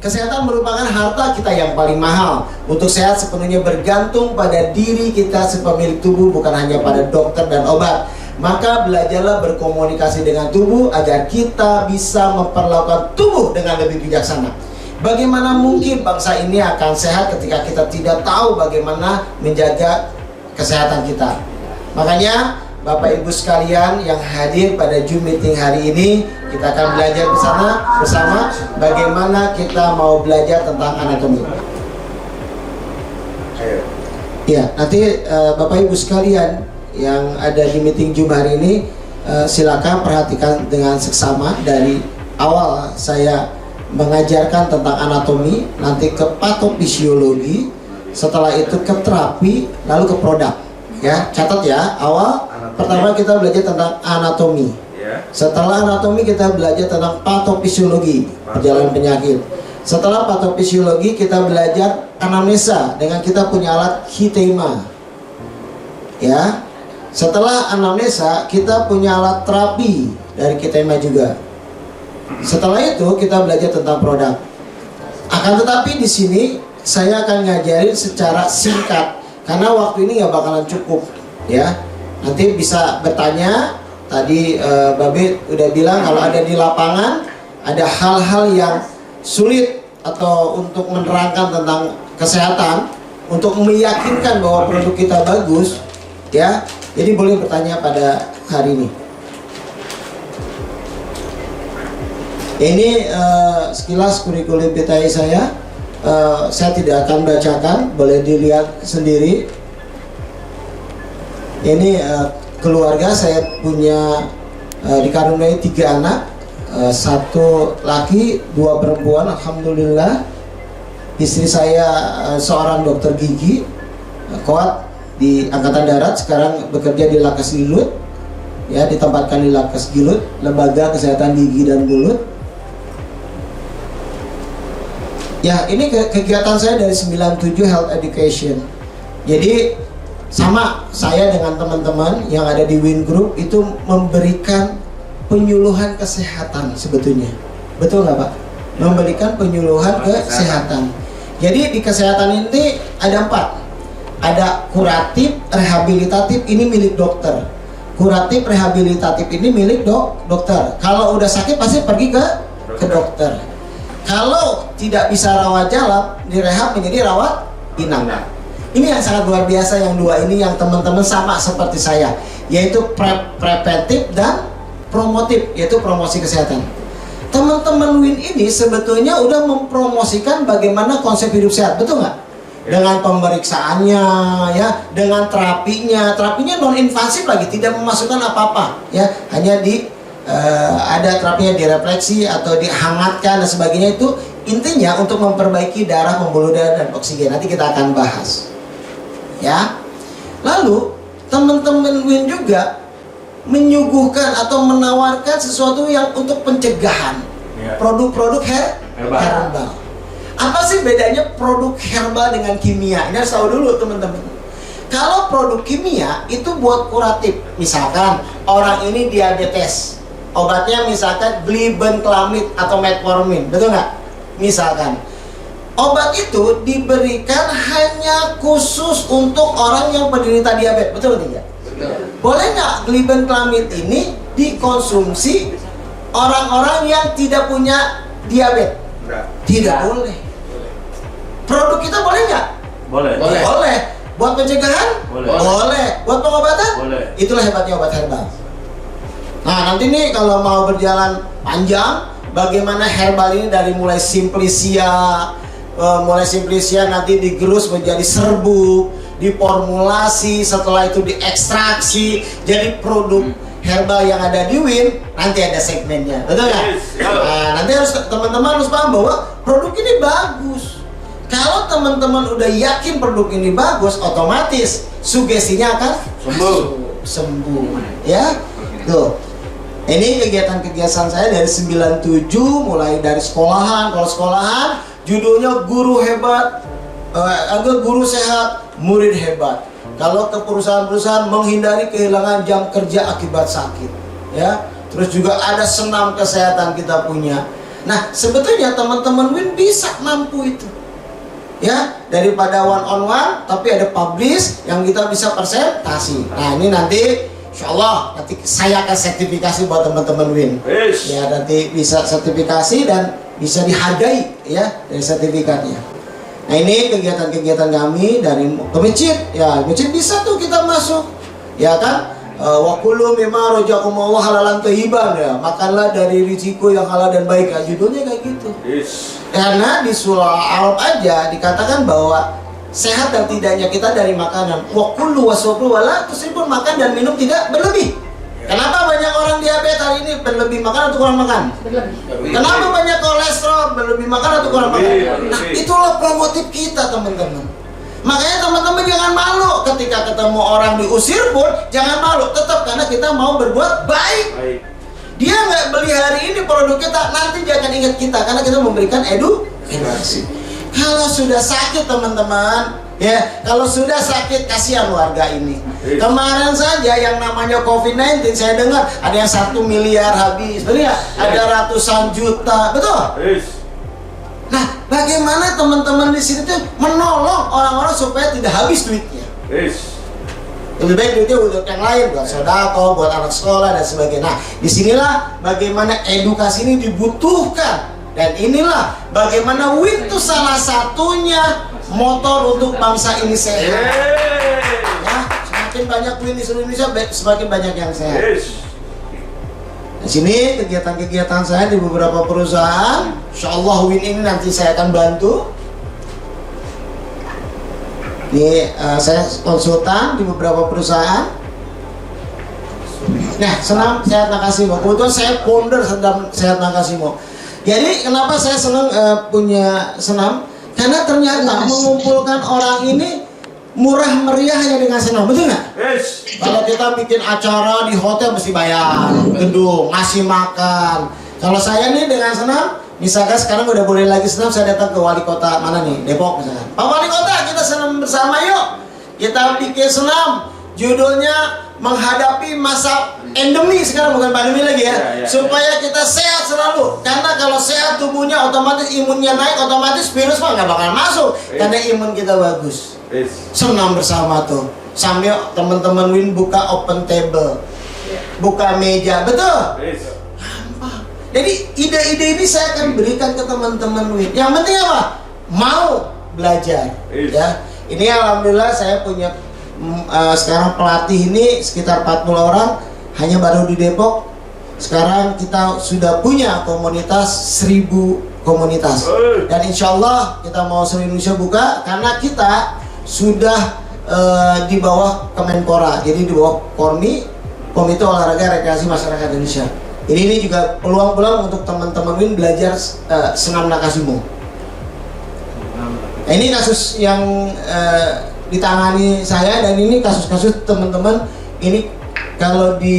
Kesehatan merupakan harta kita yang paling mahal. Untuk sehat sepenuhnya bergantung pada diri kita sepemilik tubuh, bukan hanya pada dokter dan obat. Maka belajarlah berkomunikasi dengan tubuh agar kita bisa memperlakukan tubuh dengan lebih bijaksana. Bagaimana mungkin bangsa ini akan sehat ketika kita tidak tahu bagaimana menjaga kesehatan kita? Makanya Bapak Ibu sekalian yang hadir pada Zoom meeting hari ini, kita akan belajar bersama bagaimana kita mau belajar tentang anatomi. Ya, nanti Bapak Ibu sekalian yang ada di meeting Zoom hari ini, silakan perhatikan dengan seksama dari awal saya mengajarkan tentang anatomi, nanti ke patofisiologi, setelah itu ke terapi, lalu ke produk. Ya, catat ya, awal pertama kita belajar tentang anatomi. Setelah anatomi kita belajar tentang patofisiologi, perjalanan penyakit. Setelah patofisiologi kita belajar anamnesa dengan kita punya alat hitema. Ya. Setelah anamnesa kita punya alat terapi dari hitema juga. Setelah itu kita belajar tentang produk. Akan tetapi di sini saya akan ngajarin secara singkat karena waktu ini nggak bakalan cukup, ya. Nanti bisa bertanya. Tadi Babe udah bilang kalau ada di lapangan ada hal-hal yang sulit atau untuk menerangkan tentang kesehatan, untuk meyakinkan bahwa produk kita bagus, ya. Jadi boleh bertanya pada hari ini. Ini sekilas kurikulum vitae saya. Saya tidak akan bacakan, boleh dilihat sendiri. Ini keluarga saya punya dikaruniai 3 anak, 1 laki, 2 perempuan. Alhamdulillah. Istri saya seorang dokter gigi, koat di Angkatan Darat, sekarang bekerja di Lakas Gilut, ya, ditempatkan di Lakas Gilut, Lembaga Kesehatan Gigi dan Mulut. Ya, ini kegiatan saya dari 97 Health Education. Jadi sama saya dengan teman-teman yang ada di Win Group itu memberikan penyuluhan kesehatan sebetulnya. Betul nggak Pak? Memberikan penyuluhan kesehatan. Jadi di kesehatan ini ada 4. Ada kuratif, rehabilitatif, ini milik dokter. Kuratif, rehabilitatif ini milik dokter. Kalau udah sakit pasti pergi ke dokter. Kalau tidak bisa rawat jalan, direhab menjadi rawat inap. Ini yang sangat luar biasa, yang 2 ini yang teman-teman sama seperti saya, yaitu preventif dan promotif, yaitu promosi kesehatan. Teman-teman Win ini sebetulnya udah mempromosikan bagaimana konsep hidup sehat, betul nggak? Dengan pemeriksaannya, ya, dengan terapinya non invasif lagi, tidak memasukkan apa-apa, ya, hanya ada terapinya direfleksi atau dihangatkan dan sebagainya. Itu intinya untuk memperbaiki darah, pembuluh darah dan oksigen. Nanti kita akan bahas, ya. Lalu teman-teman Win juga menyuguhkan atau menawarkan sesuatu yang untuk pencegahan, produk-produk herbal. Apa sih bedanya produk herbal dengan kimia? Ini harus tahu dulu teman-teman. Kalau produk kimia itu buat kuratif, misalkan orang ini diabetes, obatnya misalkan glibenclamid atau metformin, betul nggak? Misalkan obat itu diberikan hanya khusus untuk orang yang penderita diabetes, betul tidak? Boleh nggak glibenclamid ini dikonsumsi orang-orang yang tidak punya diabetes? Tidak boleh. Produk kita boleh nggak? Boleh. Buat pencegahan? Boleh. Buat pengobatan? Boleh. Itulah hebatnya obat herbal. Nah, nanti nih kalau mau berjalan panjang, bagaimana herbal ini dari mulai simplicia nanti digerus menjadi serbuk, diformulasi, setelah itu diekstraksi jadi produk herbal yang ada di Win. Nanti ada segmennya, betul nggak? Nah, nanti teman-teman harus paham bahwa produk ini bagus. Kalau teman-teman udah yakin produk ini bagus, otomatis sugestinya akan sembuh, ya. Tuh. Ini kegiatan-kegiatan saya dari 97, mulai dari sekolahan. Kalau sekolahan judulnya guru hebat, guru sehat, murid hebat. Kalau ke perusahaan-perusahaan, menghindari kehilangan jam kerja akibat sakit, ya. Terus juga ada senam kesehatan kita punya. Nah, sebetulnya teman-teman Win bisa mampu itu. Ya, daripada one on one, tapi ada publish yang kita bisa presentasi. Nah, ini nanti insya Allah nanti saya akan sertifikasi buat teman-teman Win. Ya, nanti bisa sertifikasi dan bisa dihargai ya dari sertifikatnya. Nah, ini kegiatan-kegiatan kami dari ke masjid. Ya, masjid bisa tuh kita masuk. Ya kan? Wa kullu mimma razaqakumullah halalan thayyiban, ya. Makanlah dari risiko yang halal dan baik. Judulnya kayak gitu. Karena di surah Al aja dikatakan bahwa sehat dan tidaknya kita dari makanan. Wa kullu wasabru wala tusrifun, makan dan minum tidak berlebih. Kenapa banyak orang diabetes hari ini berlebih makan atau kurang makan? Berlebih. Kenapa banyak kolesterol berlebih makan atau kurang makan? Nah, itulah promotif kita, teman-teman. Makanya teman-teman jangan malu ketika ketemu orang diusir pun jangan malu, tetap, karena kita mau berbuat baik. Dia nggak beli hari ini produk kita, nanti dia akan ingat kita karena kita memberikan edukasi. Kalau sudah sakit teman-teman, ya kalau sudah sakit kasihan warga ini. Kemarin saja yang namanya COVID-19 saya dengar ada yang 1 miliar habis, betul ya? Ada ratusan juta, betul? Nah, bagaimana teman-teman di sini tuh menolong orang-orang supaya tidak habis duitnya? Lebih baik duitnya untuk yang lain, buat sodako, buat anak sekolah dan sebagainya. Nah, disinilah bagaimana edukasi ini dibutuhkan, dan inilah bagaimana Win itu salah satunya motor untuk bangsa ini sehat. Ya, semakin banyak Win di seluruh Indonesia, semakin banyak yang sehat. Di sini kegiatan-kegiatan saya di beberapa perusahaan, insya Allah Win ini nanti saya akan bantu. Ini saya konsultan di beberapa perusahaan. Nah, senam sehat Nakasimo. Kebetulan saya founder senam sehat Nakasimo. Jadi kenapa saya senang punya senam? Karena ternyata mengumpulkan orang ini murah meriah hanya dengan senam, betul nggak? Kalau kita bikin acara di hotel mesti bayar gedung, ngasih makan. Kalau saya nih dengan senam, misalkan sekarang udah boleh lagi senam, saya datang ke wali kota mana nih, Depok misalkan. Pak Wali Kota, kita senam bersama yuk. Kita bikin senam, judulnya menghadapi masa endemi, sekarang bukan pandemi lagi ya, supaya kita sehat selalu. Karena kalau sehat tubuhnya otomatis imunnya naik, otomatis virus mah nggak bakal masuk karena imun kita bagus. Senam bersama tuh, sambil teman-teman Win buka open table, buka meja, betul? Gampang. Jadi ide-ide ini saya akan berikan ke teman-teman Win. Yang penting apa? Mau belajar. Ya, ini alhamdulillah saya punya sekarang pelatih ini sekitar 40 orang, hanya baru di Depok. Sekarang kita sudah punya komunitas 1000 komunitas, dan insya Allah kita mau seluruh Indonesia buka, karena kita sudah di bawah Kemenpora, jadi di bawah KORMI, Komite Olahraga Rekreasi Masyarakat Indonesia. Jadi ini juga peluang-peluang untuk teman-teman Win belajar senam Nakasimo. Nah, ini kasus yang ditangani saya, dan ini kasus-kasus teman-teman ini kalau di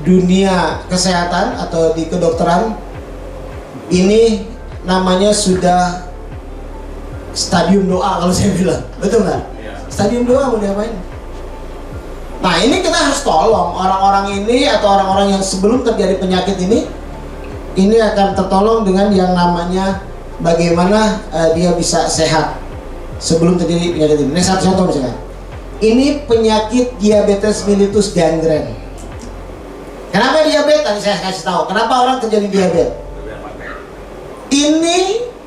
dunia kesehatan atau di kedokteran ini namanya sudah stadium doa kalau saya bilang, betul nggak? Stadium doa mau diapain? Nah, ini kita harus tolong orang-orang ini atau orang-orang yang sebelum terjadi penyakit ini akan tertolong dengan yang namanya bagaimana dia bisa sehat sebelum terjadi penyakit ini. Ini satu contoh misalnya. Ini penyakit diabetes mellitus gangren. Kenapa diabetes? Tadi saya kasih tahu. Kenapa orang terjadi diabetes? Ini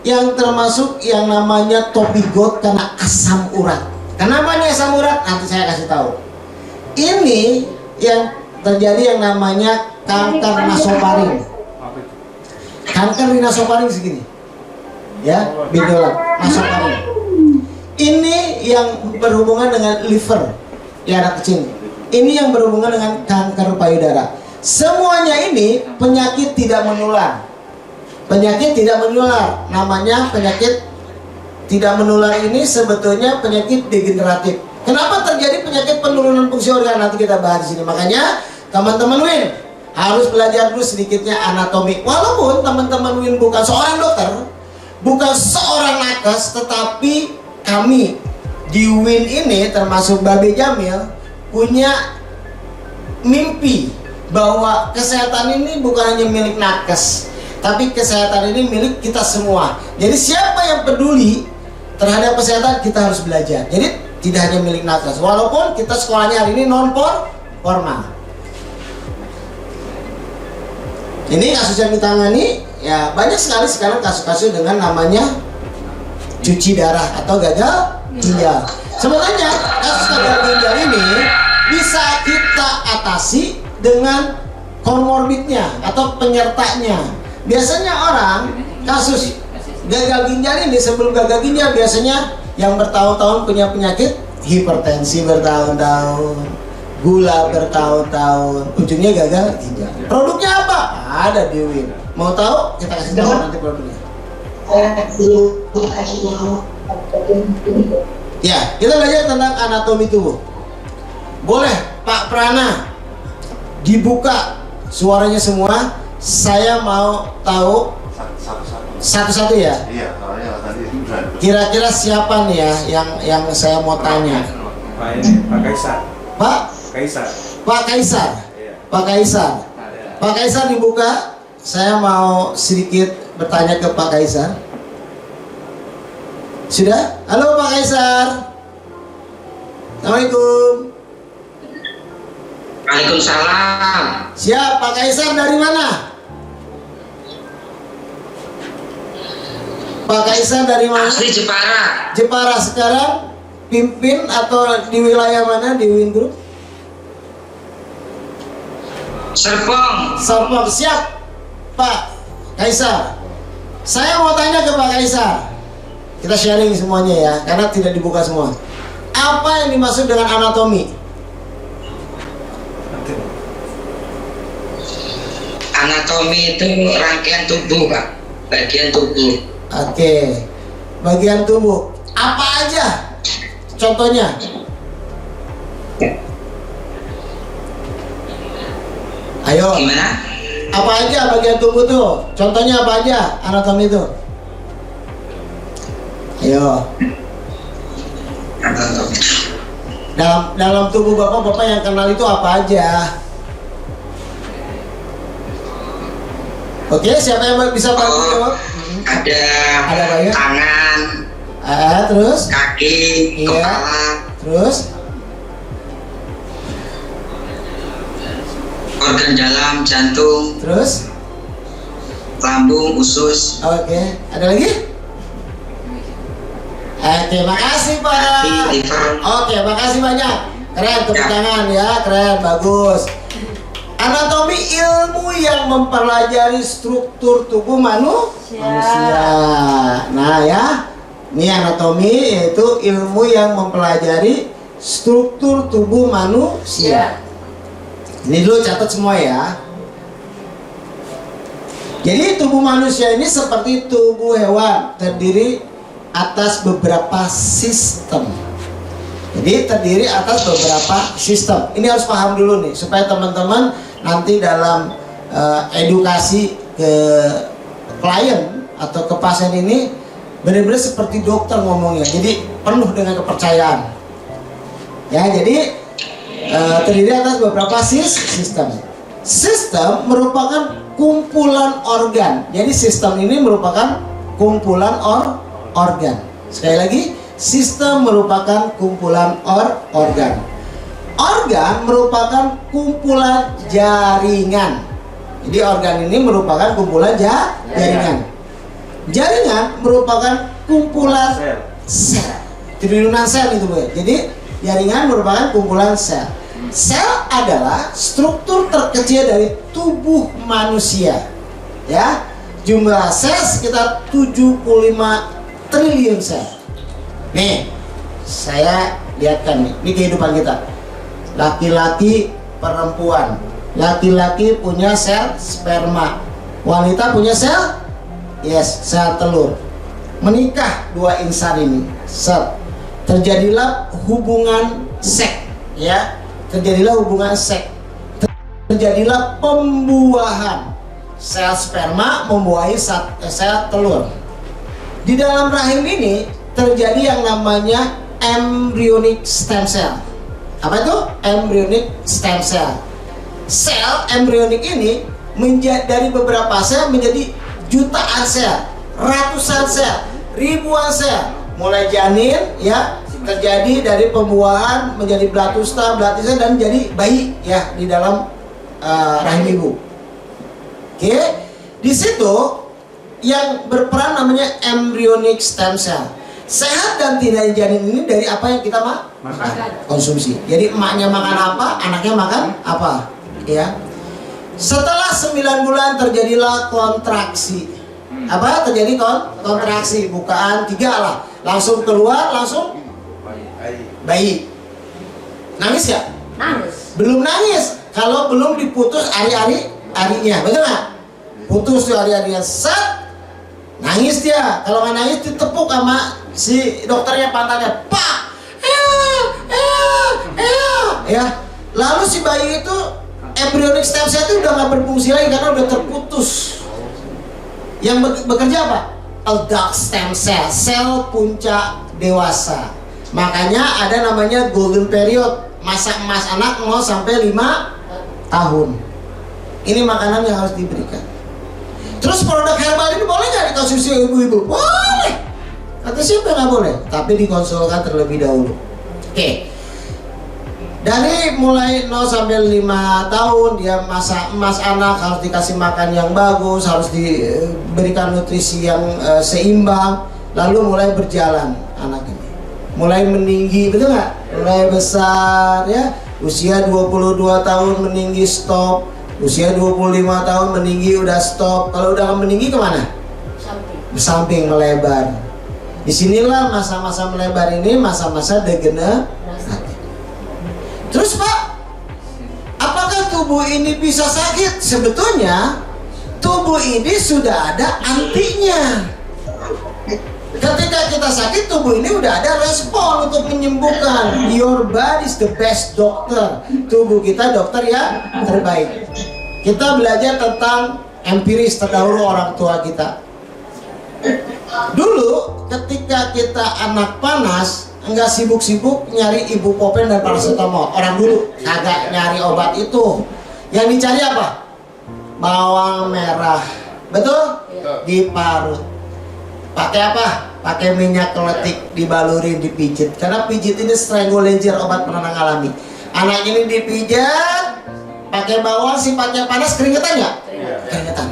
yang termasuk yang namanya topigot karena asam urat. Kenapa nih asam urat? Nanti saya kasih tahu. Ini yang terjadi yang namanya kanker nasofaring. Kanker di nasofaring segini. Ya, benjolan nasofaring. Ini yang berhubungan dengan liver, ya anak kecil. Ini yang berhubungan dengan kanker payudara. Semuanya ini penyakit tidak menular. Penyakit tidak menular, namanya penyakit tidak menular ini sebetulnya penyakit degeneratif. Kenapa terjadi penyakit penurunan fungsi organ? Nanti kita bahas di sini. Makanya teman-teman Win harus belajar dulu sedikitnya anatomi. Walaupun teman-teman Win bukan seorang dokter, bukan seorang nakes, tetapi kami di Win ini termasuk Babe Jamil punya mimpi bahwa kesehatan ini bukan hanya milik nakes, tapi kesehatan ini milik kita semua. Jadi siapa yang peduli terhadap kesehatan, kita harus belajar. Jadi tidak hanya milik nakes, walaupun kita sekolahnya hari ini non formal. Ini kasus yang ditangani, ya banyak sekali sekarang kasus-kasus dengan namanya cuci darah atau gagal ginjal. Sebenarnya kasus gagal ginjal ini bisa kita atasi dengan komorbidnya atau penyertanya. Biasanya orang kasus gagal ginjal ini, sebelum gagal ginjal biasanya yang bertahun-tahun punya penyakit hipertensi bertahun-tahun, gula bertahun-tahun, ujungnya gagal ginjal. Produknya apa? Ada di WIN. Mau tahu? Kita kasih tahu nanti produknya. Ya, kita belajar tentang anatomi tubuh. Boleh Pak Prana dibuka suaranya semua. Saya mau tahu satu-satu ya. Iya, soalnya tadi Kira-kira siapa nih ya yang saya mau tanya? Pak Kaisar. Pak Kaisar. Pak Kaisar. Iya. Pak Kaisar. Pak Kaisar dibuka. Saya mau sedikit bertanya ke Pak Kaisar. Sudah? Halo Pak Kaisar. Assalamualaikum. Waalaikumsalam. Siap, Pak Kaisar dari mana? Pak Kaisar dari mana? Asli Jepara. Jepara. Sekarang pimpin atau di wilayah mana di WIN Group? Serpong. Serpong. Siap Pak Kaisar. Saya mau tanya ke Pak Kaisar. Kita sharing semuanya ya, karena tidak dibuka semua. Apa yang dimaksud dengan anatomi? Anatomi itu rangkaian tubuh, Pak. Bagian tubuh. Oke. Bagian tubuh. Apa aja? Contohnya? Ayo. Gimana? Apa aja bagian tubuh tuh? Contohnya apa aja anatomi itu? Ayo. Anatomi. Dalam tubuh Bapak yang kenal itu apa aja? Oke, siapa yang bisa bantu jawab? Ada banyak. tangan, Terus? kaki, Iya. kepala, Terus? organ dalam, jantung, Terus? lambung, usus, Oke, ada lagi? Oke, makasih Pak. hati, liver. Oke, makasih banyak. Keren, tepuk tangan ya, keren, bagus. Anatomi ilmu yang mempelajari struktur tubuh manusia. Nah ya, ini anatomi yaitu ilmu yang mempelajari struktur tubuh manusia. Ini dulu catat semua ya. Jadi tubuh manusia ini seperti tubuh hewan, terdiri atas beberapa sistem. Jadi terdiri atas beberapa sistem. Ini harus paham dulu nih, supaya teman-teman nanti dalam edukasi ke klien atau ke pasien ini benar-benar seperti dokter ngomongnya. Jadi penuh dengan kepercayaan. Ya, jadi terdiri atas beberapa sistem. Sistem merupakan kumpulan organ. Jadi sistem ini merupakan kumpulan organ. Sekali lagi, sistem merupakan kumpulan organ. Organ merupakan kumpulan jaringan. Jadi organ ini merupakan kumpulan jaringan. Jaringan merupakan kumpulan sel. Triliunan sel itu, Bu. Jadi jaringan merupakan kumpulan sel. Sel adalah struktur terkecil dari tubuh manusia. Ya. Jumlah sel sekitar 75 triliun sel. Nih, saya lihatkan nih. Ini kehidupan kita. Laki-laki, perempuan. Laki-laki punya sel sperma. Wanita punya sel sel telur. Menikah dua insan ini. Terjadilah hubungan seks, ya. Terjadilah hubungan seks. Terjadilah pembuahan. Sel sperma membuahi sel telur. Di dalam rahim ini terjadi yang namanya embryonic stem cell. Apa itu? Embryonic stem cell. Sel embryonik ini dari beberapa sel menjadi jutaan sel, ratusan sel, ribuan sel, mulai janin ya terjadi dari pembuahan menjadi blatusta, belatisa dan jadi bayi ya di dalam rahim ibu. Oke, di situ yang berperan namanya embryonic stem cell. Sehat dan tidak janin ini dari apa yang kita makan, konsumsi. Jadi emaknya makan apa, anaknya makan apa, ya. Setelah 9 bulan terjadilah kontraksi. Apa terjadi kontraksi, bukaan 3 lah, langsung keluar, langsung bayi. Nangis ya? Nangis. Belum nangis kalau belum diputus ari-arinya, betul nggak? Putus tuh ari-arinya, set, nangis dia. Kalau nggak nangis ditepuk sama si dokternya pantatnya, pak, ya. Lalu si bayi itu embryonic stem cell itu udah nggak berfungsi lagi karena udah terputus. Yang bekerja apa? Adult stem cell, sel puncak dewasa. Makanya ada namanya golden period, masa emas anak 0 sampai 5 tahun. Ini makanan yang harus diberikan. Terus produk herbal ini boleh nggak dikonsumsi ibu-ibu? Boleh. Kata siapa nggak boleh? Tapi dikonsulkan terlebih dahulu. Oke. Dari mulai 0 sampai 5 tahun dia masa emas anak, harus dikasih makan yang bagus, harus diberikan nutrisi yang seimbang. Lalu mulai berjalan anak ini. Mulai meninggi, betul nggak? Mulai besar ya. Usia 22 tahun meninggi stop. Usia 25 tahun meninggi udah stop. Kalau udah meninggi kemana? Samping melebar. Disinilah masa-masa melebar ini masa-masa degenerasi. Terus Pak, apakah tubuh ini bisa sakit? Sebetulnya tubuh ini sudah ada antinya. Ketika kita sakit, tubuh ini udah ada respon untuk menyembuhkan. Your body is the best doctor. Tubuh kita dokter yang terbaik. Kita belajar tentang empiris terdahulu orang tua kita. Dulu ketika kita anak panas, enggak sibuk-sibuk nyari ibuprofen dan paracetamol. Orang dulu kagak nyari obat itu. Yang dicari apa? Bawang merah. Betul? Diparut. Pakai apa? Pakai minyak keletik, dibalurin, dipijit. Karena pijit ini strangulager, obat penenang alami. Anak ini dipijat, pakai bawang, sifatnya panas, keringetan nggak? Keringetan.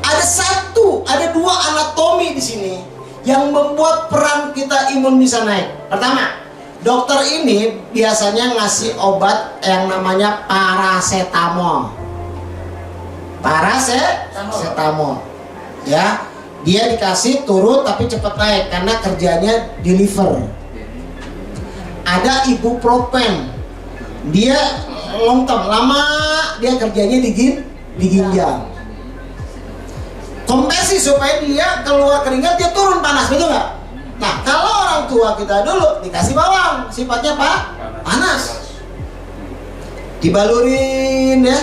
Ada 2 anatomi di sini yang membuat peran kita imun bisa naik. Pertama, dokter ini biasanya ngasih obat yang namanya paracetamol. Paracetamol, ya. Dia dikasih turun tapi cepat naik karena kerjanya di liver. Ada ibuprofen, dia long term, lama dia kerjanya di ginjal. Kompresi supaya dia keluar keringat, dia turun panas, betul nggak? Nah, kalau orang tua kita dulu dikasih bawang, sifatnya panas, dibalurin ya,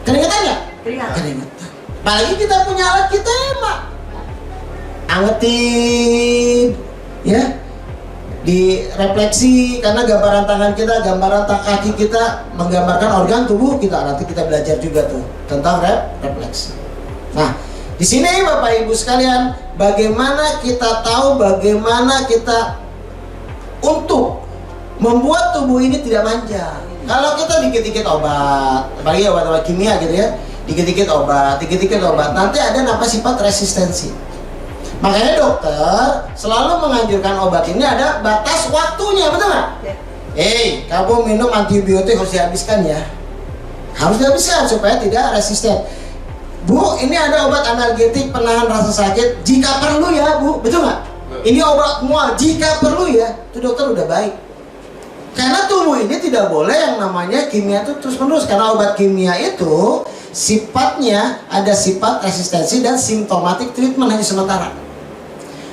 keringetan nggak? Keringetan. Apalagi kita punya alat kita emak, angetin, ya, direfleksi karena gambaran tangan kita, gambaran kaki kita menggambarkan organ tubuh kita. Nanti kita belajar juga tuh tentang refleksi. Nah, di sini Bapak Ibu sekalian, bagaimana kita tahu bagaimana kita untuk membuat tubuh ini tidak manja. Kalau kita dikit-dikit obat, apalagi obat-obat kimia gitu ya, dikit-dikit obat, nanti ada namanya sifat resistensi. Makanya dokter selalu menganjurkan obat ini ada batas waktunya, betul nggak? Kamu minum antibiotik harus dihabiskan ya, harus dihabiskan supaya tidak resisten. Bu, ini ada obat analgetik penahan rasa sakit jika perlu ya Bu, betul nggak? Ini obat mual jika perlu ya, itu dokter udah baik. Karena tubuh ini tidak boleh yang namanya kimia itu terus-menerus, karena obat kimia itu sifatnya ada sifat resistensi dan simptomatik treatment hanya sementara.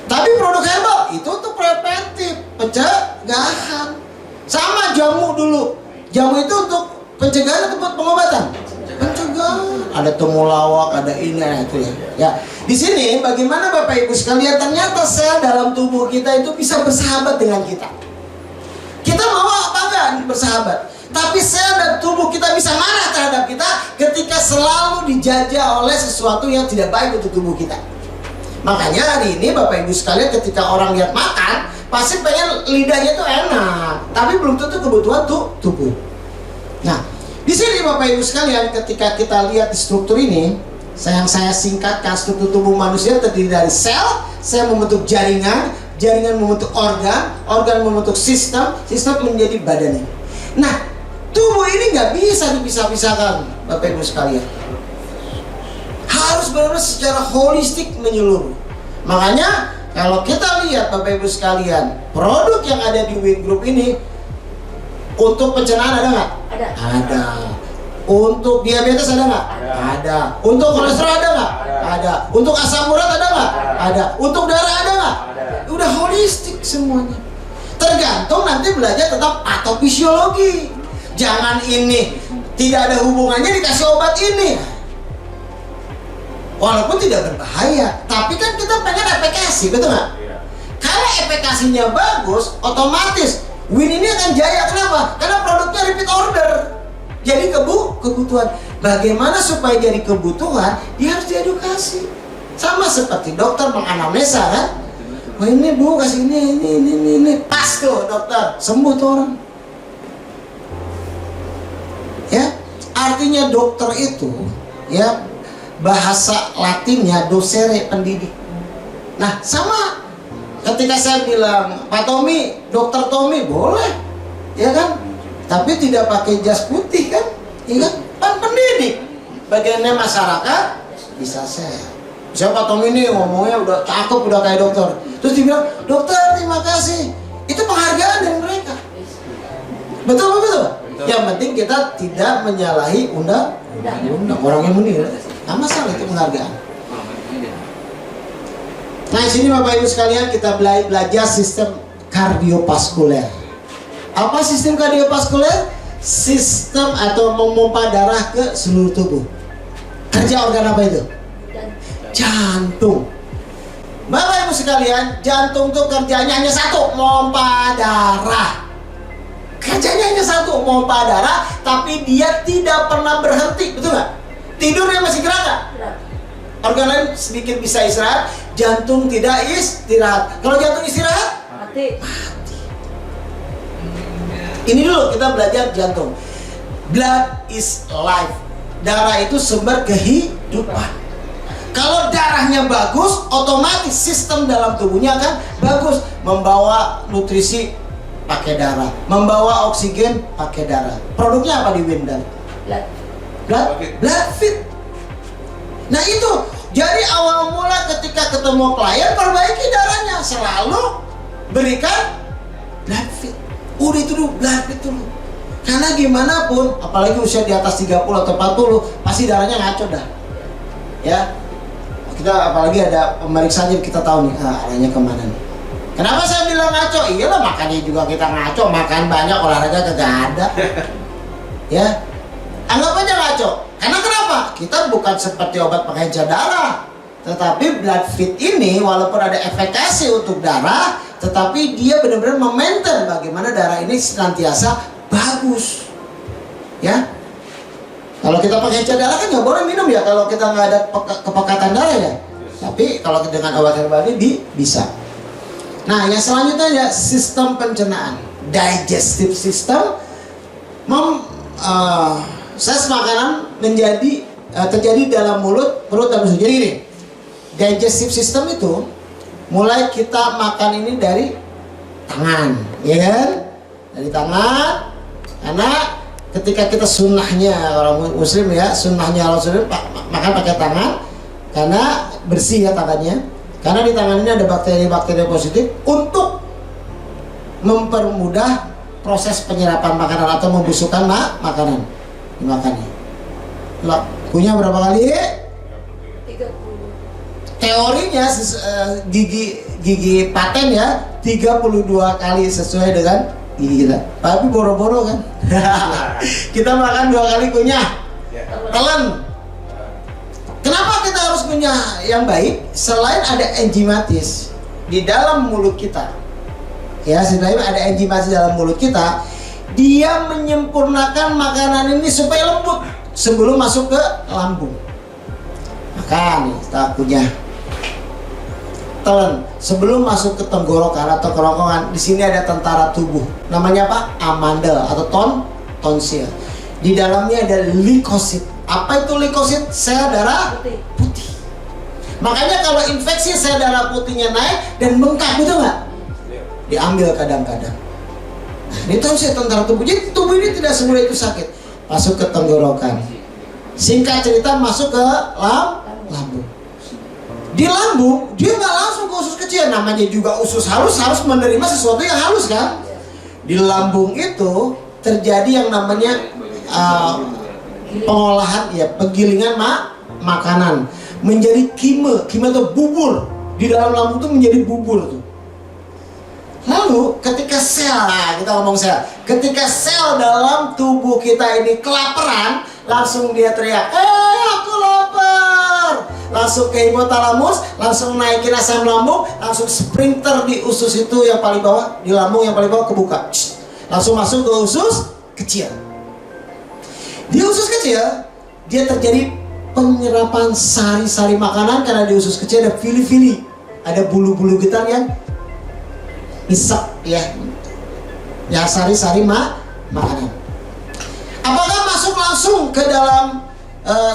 Tapi produk herbal itu untuk preventif, pencegahan. Sama jamu dulu. Jamu itu untuk pencegahan atau pengobatan? Pencegahan. Ada temulawak, ada ini, itu ya. Ya, di sini bagaimana Bapak Ibu sekalian, ternyata sel dalam tubuh kita itu bisa bersahabat dengan kita. Kita mau apa enggak bersahabat? Tapi sel dan tubuh kita bisa marah terhadap kita ketika selalu dijajah oleh sesuatu yang tidak baik untuk tubuh kita. Makanya hari ini Bapak Ibu sekalian, ketika orang lihat makan, pasti pengen lidahnya tuh enak, tapi belum tentu kebutuhan tubuh. Nah, di sini Bapak Ibu sekalian, ketika kita lihat di struktur ini, yang saya singkatkan, struktur tubuh manusia terdiri dari sel membentuk jaringan, jaringan membentuk organ membentuk sistem menjadi badan ini. Nah, tubuh ini nggak bisa dipisah-pisahkan, Bapak Ibu sekalian. Harus benar-benar secara holistik menyeluruh. Makanya kalau kita lihat Bapak Ibu sekalian, produk yang ada di Win Group ini untuk pencernaan ada nggak? Ada. Untuk diabetes ada nggak? Ada. Untuk kolesterol ada nggak? Ada. Untuk asam urat ada nggak? Ada. Untuk darah ada nggak? Udah holistik semuanya. Tergantung nanti belajar tentang patofisiologi. Jangan ini tidak ada hubungannya dikasih obat ini. Walaupun tidak berbahaya, tapi kan kita pengen efikasi, betul nggak? Kalau efikasinya bagus, otomatis Win ini akan jaya. Kenapa? Karena produknya repeat order. Jadi kebutuhan. Bagaimana supaya jadi kebutuhan? Dia harus diedukasi. Sama seperti dokter menganamnesa kan? Wah ini bu kasih ini. Pas tuh dokter, sembuh tuh orang. Ya, artinya dokter itu ya bahasa Latinnya docere, pendidik. Nah sama ketika saya bilang Pak Tommy, Dokter Tommy boleh, ya kan? Tapi tidak pakai jas putih kan? Ya kan? Pendidik. Bagiannya masyarakat bisa saya. Siapa Pak Tommy ini ngomongnya udah cakep, udah kayak dokter. Terus dibilang dokter terima kasih. Itu penghargaan dari mereka. Betul. Yang penting kita tidak menyalahi undang orang yang menilai. Nggak masalah, itu penghargaan. Nah di sini Bapak Ibu sekalian kita belajar sistem kardiovaskuler. Apa sistem kardiovaskuler? Sistem atau memompa darah ke seluruh tubuh. Kerja organ apa itu? Jantung. Bapak Ibu sekalian, jantung tuh kerjanya hanya satu, mompa darah. Kerjanya hanya satu, mompa darah, tapi dia tidak pernah berhenti, betul nggak? Tidurnya masih gerak nggak? Organ lain sedikit bisa istirahat, jantung tidak istirahat. Kalau jantung istirahat, mati. Ini dulu kita belajar jantung. Blood is life. Darah itu sumber kehidupan. Kalau darahnya bagus, otomatis sistem dalam tubuhnya akan bagus. Membawa nutrisi pakai darah, membawa oksigen pakai darah. Produknya apa di Windan? Blood fit. Nah itu, jadi awal mula ketika ketemu klien, perbaiki darahnya, selalu berikan blood fit. Udah itu dulu, blood fit dulu. Karena gimana pun, apalagi usia di atas 30 atau 40, pasti darahnya ngaco dah. Ya, kita apalagi ada pemeriksaan kita tahu nih, arahnya kemana nih. Kenapa saya bilang ngaco? Iyalah makanya juga kita ngaco, makan banyak, olahraga kagak ada. Ya, anggap aja ngaco. Karena kenapa? Kita bukan seperti obat pengencer darah, tetapi blood fit ini walaupun ada efikasi untuk darah, tetapi dia benar-benar memaintain bagaimana darah ini senantiasa bagus. Ya, kalau kita pengencer darah kan nggak boleh minum ya kalau kita nggak ada kepekatan darah ya. Tapi kalau dengan obat herbal ini bisa. Nah, yang selanjutnya ya sistem pencernaan, digestive system. Proses makanan terjadi dalam mulut, perut, dan usus. Jadi gini, digestive system itu mulai kita makan ini dari tangan, ya kan? Dari tangan, karena ketika kita sunnahnya orang muslim ya, sunnahnya Rasul makan pakai tangan, karena bersih ya tangannya. Karena di tangan ini ada bakteri-bakteri positif untuk mempermudah proses penyerapan makanan atau membusukkan makanan dimakannya. Punya berapa kali? 30. Teorinya gigi paten ya 32 kali sesuai dengan gigi kita. Tapi boro-boro kan. Kita makan 2 kali kunyah. Telan. Kenapa kita harus kunyah yang baik? Selain ada enzimatis di dalam mulut kita. Ya, selain ada enzimatis dalam mulut kita, dia menyempurnakan makanan ini supaya lembut sebelum masuk ke lambung. Maka nih takutnya telan, sebelum masuk ke tenggorokan atau kerongkongan, di sini ada tentara tubuh. Namanya apa? Amandel atau tonsil. Di dalamnya ada leukosit. Apa itu leukosit? Sel darah putih. Makanya kalau infeksi sel darah putihnya naik dan bengkak, betul nggak? Diambil kadang-kadang. Nah, ini tonsil, tentara tubuh. Jadi tubuh ini tidak semudah itu sakit. Masuk ke tenggorokan. Singkat cerita masuk ke lambung. Di lambung dia nggak langsung ke usus kecil, namanya juga usus halus harus menerima sesuatu yang halus kan. Di lambung itu terjadi yang namanya pengolahan, ya penggilingan makanan menjadi kime itu bubur. Di dalam lambung itu menjadi bubur tuh. Lalu ketika sel, kita ngomong sel, ketika sel dalam tubuh kita ini kelaparan, langsung dia teriak, aku lapar. Langsung ke hipotalamus, langsung naikin asam lambung, langsung sprinter di usus itu yang paling bawah, di lambung yang paling bawah kebuka. Langsung masuk ke usus kecil. Di usus kecil, dia terjadi penyerapan sari-sari makanan karena di usus kecil ada fili-fili, ada bulu-bulu getah yang isap ya sari-sari makanan. Apakah masuk langsung ke dalam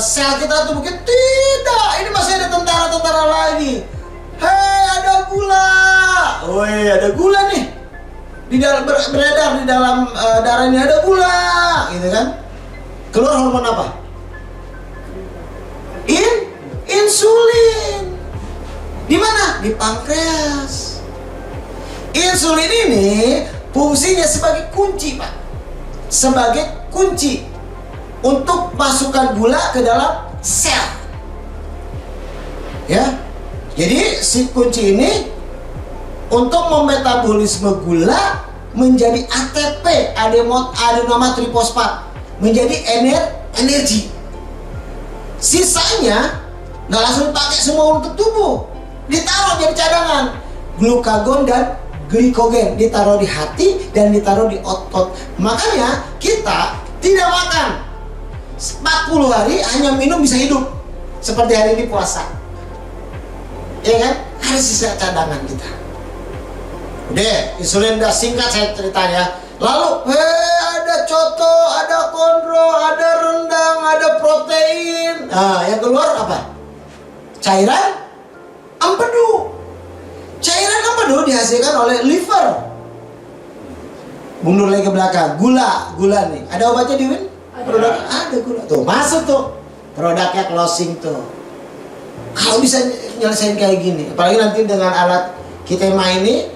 sel kita tuh? Mungkin tidak, ini masih ada tentara-tentara lagi. Hei, ada gula. Woi, ada gula nih di dalam beredar di dalam darah ini, ada gula, gitu kan? Keluar hormon apa? Insulin. Di mana? Di pankreas. Insulin ini fungsinya sebagai kunci, Pak. Sebagai kunci untuk masukkan gula ke dalam sel. Ya. Jadi si kunci ini untuk memetabolisme gula menjadi ATP, adenoma trifosfat, menjadi energi. Sisanya nggak langsung dipakai semua untuk tubuh, ditaruh jadi cadangan. Glukagon dan glikogen ditaruh di hati dan ditaruh di otot. Makanya kita tidak makan 40 hari hanya minum bisa hidup. Seperti hari ini puasa, ya kan? Ada sisa cadangan kita. Udah, insulin udah, singkat saya ceritanya. Lalu, ada coto, ada kondro, ada rendang, ada protein. Nah, yang keluar apa? Cairan empedu. Cairan empedu dihasilkan oleh liver. Mundur lagi ke belakang, gula nih. Ada obatnya di Win? Produk ada gula. Tuh, masuk tuh. Produknya closing tuh. Kalau bisa nyelesain kayak gini, apalagi nanti dengan alat Kitema ini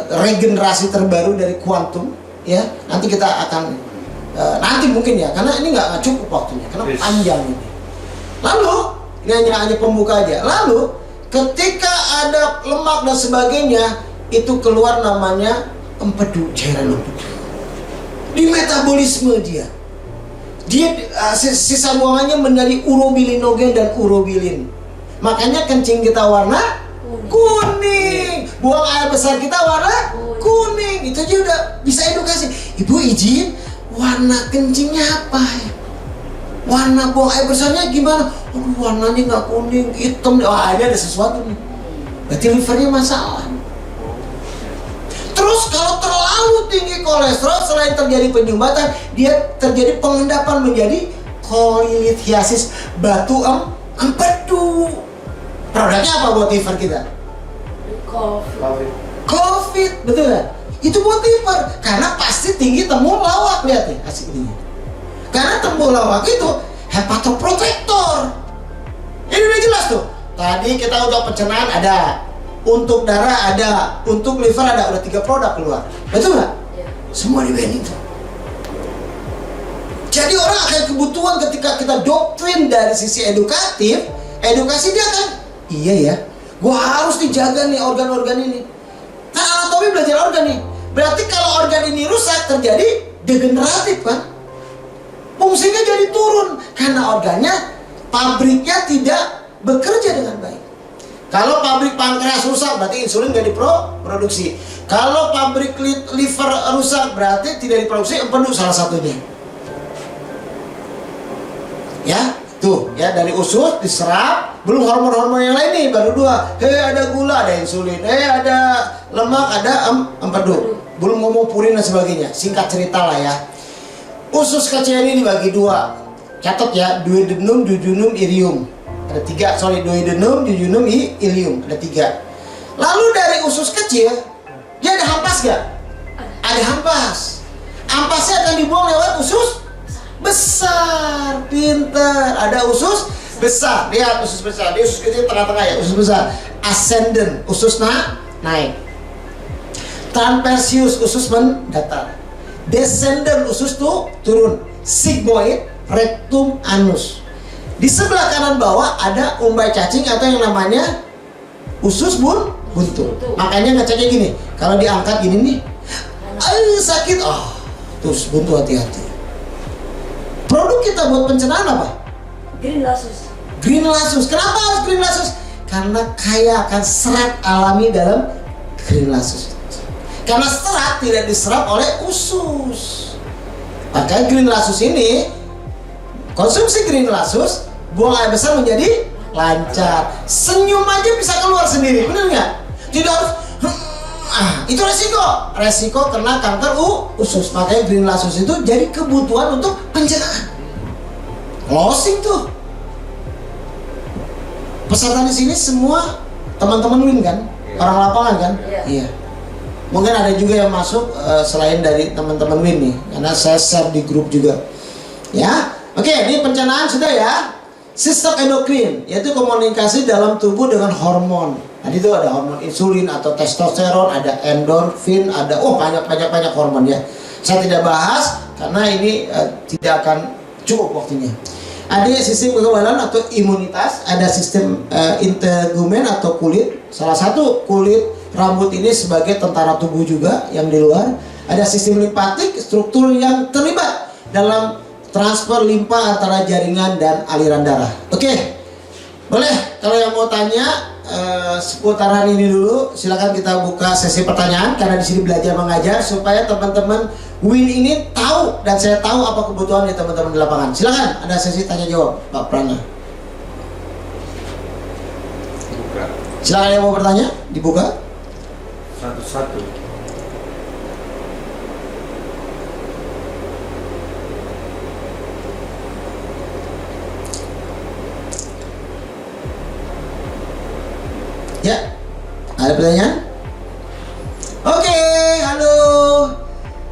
regenerasi terbaru dari kuantum, ya. Nanti kita akan nanti mungkin ya, karena ini nggak cukup waktunya, karena panjang ini. Lalu ini hanya pembuka aja. Lalu ketika ada lemak dan sebagainya, itu keluar namanya empedu, cairan empedu. Di metabolisme dia sisa buangannya menjadi urobilinogen dan urobilin. Makanya kencing kita warna kuning, buang air besar kita warna kuning. Itu aja udah bisa edukasi. Ibu izin, warna kencingnya apa ya? Warna buang air besarnya gimana? Warnanya nggak kuning, hitam. Wah, ini ada sesuatu nih. Berarti livernya masalah. Terus kalau terlalu tinggi kolesterol, selain terjadi penyumbatan, dia terjadi pengendapan menjadi kolelithiasis, batu empedu. Produknya apa buat liver kita? COVID, betul nggak? Itu buat liver, karena pasti tinggi temulawak. Lihat nih asik ini. Karena temulawak itu hepatoprotektor. Ini udah jelas tuh. Tadi kita udah pencernaan ada, untuk darah ada, untuk liver ada, udah 3 produk keluar. Betul nggak? Ya. Semua di BNI itu. Jadi orang akan kebutuhan ketika kita doktrin dari sisi edukasi dia kan, iya ya, gua harus dijaga nih organ-organ ini. Kan anatomi belajar organ nih. Berarti kalau organ ini rusak terjadi degeneratif kan? Fungsinya jadi turun karena organnya, pabriknya tidak bekerja dengan baik. Kalau pabrik pankreas rusak berarti insulin nggak diproduksi. Kalau pabrik liver rusak berarti tidak diproduksi empedu salah satunya. Ya, tuh ya dari usus diserap, belum hormon-hormon yang lain nih baru 2. Ada gula, ada insulin, ada lemak, ada empedu. Belum ngomong purin dan sebagainya. Singkat cerita lah ya. Usus kecil ini dibagi 2. Catat ya, duodenum, jejunum, ilium. Ada 3, duodenum, jejunum, ilium. Ada 3. Lalu dari usus kecil dia ada hampas gak? Ada hampas. Ampasnya akan dibuang lewat usus besar. Pinter. Ada usus besar. Lihat usus besar. Di usus kecil tengah-tengah ya. Usus besar. Ascendant. Usus naik. Transversus. Usus mendatar. Descendant. Usus tuh turun. Sigmoid. Rectum. Anus. Di sebelah kanan bawah ada umbai cacing atau yang namanya usus buntu. Makanya ngeceknya gini. Kalau diangkat gini nih, sakit. Terus buntu, hati-hati. Produk kita buat pencernaan apa? Green Lasus. Green Lasus. Kenapa harus Green Lasus? Karena kaya akan serat alami dalam Green Lasus. Karena serat tidak diserap oleh usus. Maka Green Lasus ini, konsumsi Green Lasus, buang air besar menjadi lancar. Senyum aja bisa keluar sendiri, bener nggak? Tidak harus. Itu resiko kena kanker usus. Makanya Green Lasus itu jadi kebutuhan untuk pencernaan. Closing tuh. Peserta di sini semua teman-teman Win kan? Orang lapangan kan? Iya. Mungkin ada juga yang masuk selain dari teman-teman Win nih, karena saya share di grup juga. Ya, oke, ini pencernaan sudah ya. Sistem endokrin, yaitu komunikasi dalam tubuh dengan hormon. Tadi itu ada hormon insulin atau testosteron, ada endorfin, ada banyak hormon ya. Saya tidak bahas karena ini tidak akan cukup waktunya. Ada sistem kekebalan atau imunitas, ada sistem integumen atau kulit. Salah satu kulit rambut ini sebagai tentara tubuh juga yang di luar. Ada sistem limpatik, struktur yang terlibat dalam transfer limpa antara jaringan dan aliran darah. Oke, boleh kalau yang mau tanya seputaran ini dulu, silakan kita buka sesi pertanyaan karena di sini belajar mengajar supaya teman-teman Win ini tahu dan saya tahu apa kebutuhan dari teman-teman di lapangan. Silakan ada sesi tanya jawab, Pak Prana. Buka. Silakan yang mau bertanya, dibuka. Satu-satu. Ya, ada pertanyaan? Oke, halo.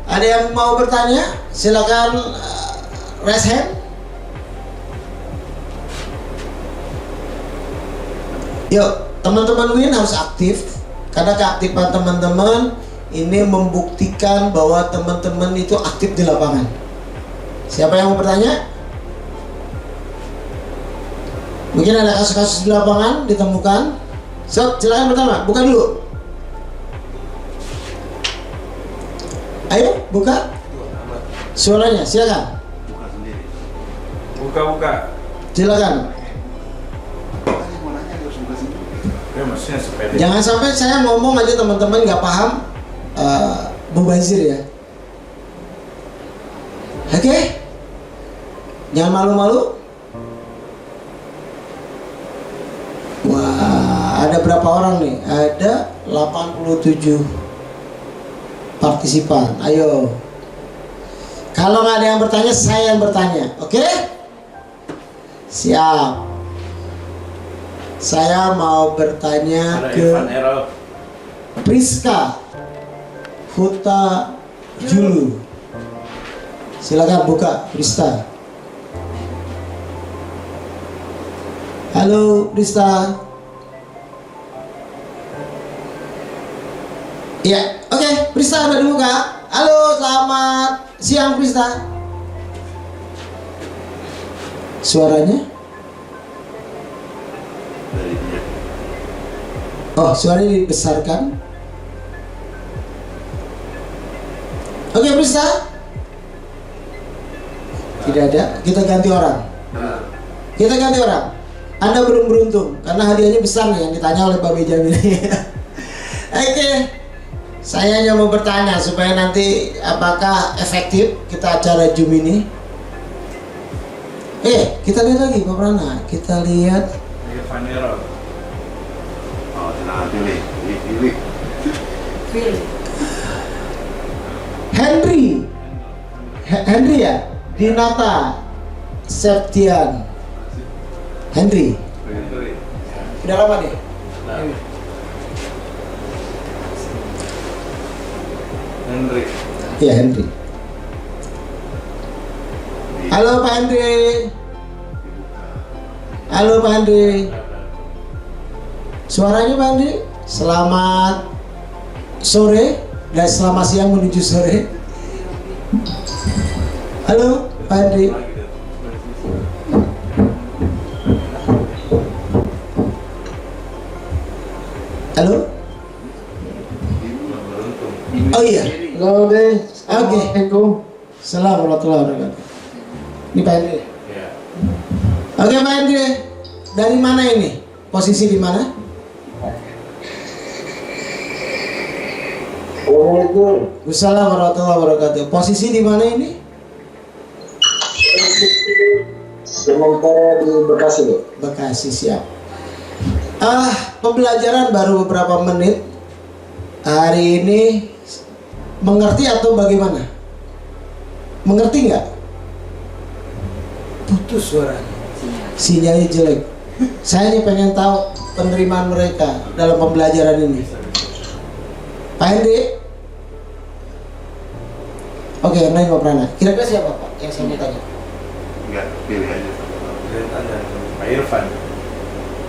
Ada yang mau bertanya? Silakan raise hand. Yuk, teman-teman Win harus aktif karena keaktifan teman-teman ini membuktikan bahwa teman-teman itu aktif di lapangan. Siapa yang mau bertanya? Mungkin ada kasus-kasus di lapangan ditemukan. So, silakan pertama, buka dulu. Ayo, buka. Suaranya, silakan. Buka sendiri. Buka. Silakan. Ya maksudnya sepeda. Jangan sampai saya ngomong aja teman-teman nggak paham, mubazir ya. Oke? Jangan malu-malu. Wah, ada berapa orang nih? Ada 87 partisipan. Ayo. Kalau nggak ada yang bertanya, saya yang bertanya. Oke? Siap. Saya mau bertanya Ada ke Evan Errol. Priska Huta Julu. Silakan buka, Priska. Halo, Priska. Ya, oke, Priska udah dibuka. Halo, selamat siang, Priska. Suaranya? Dari dia. Oh, suaranya dibesarkan. Oke, Priska. Tidak ada, kita ganti orang. Kita ganti orang. Anda belum beruntung karena hadiahnya besar nih yang ditanya oleh Pak Benjamin. Oke. Saya hanya mau bertanya supaya nanti apakah efektif kita acara Zoom ini. Kita lihat lagi Pak Prana. Kita lihat. Vanero. Oh, tenang, pilih. Henry ya? Dinata Septian. Henry. Udah lama nih? Henry. Iya, Henry. Halo Pak Henry. Halo Pak Henry. Suaranya Pak Henry. Selamat sore dan selamat siang menuju sore. Halo Pak Henry. Halo. Oh iya. Halo deh. Oke. Assalamualaikum. Assalamualaikum warahmatullahi wabarakatuh. Ini Pak Henry. Ya. Oke Pak Henry. Dari mana ini? Posisi di mana? Assalamualaikum. Assalamualaikum warahmatullahi wabarakatuh. Posisi di mana ini? Sementara di Bekasi deh. Bekasi, siap. Pembelajaran baru beberapa menit. Hari ini mengerti atau bagaimana? Mengerti nggak? Putus suaranya. Sinyalnya jelek. Saya hanya pengen tahu penerimaan mereka dalam pembelajaran ini. Pak Henry? Oke, yang lain Pak Prana. Kira-kira siapa Pak yang saya mau tanya? Enggak, pilih aja. Saya tanya Pak Irfan.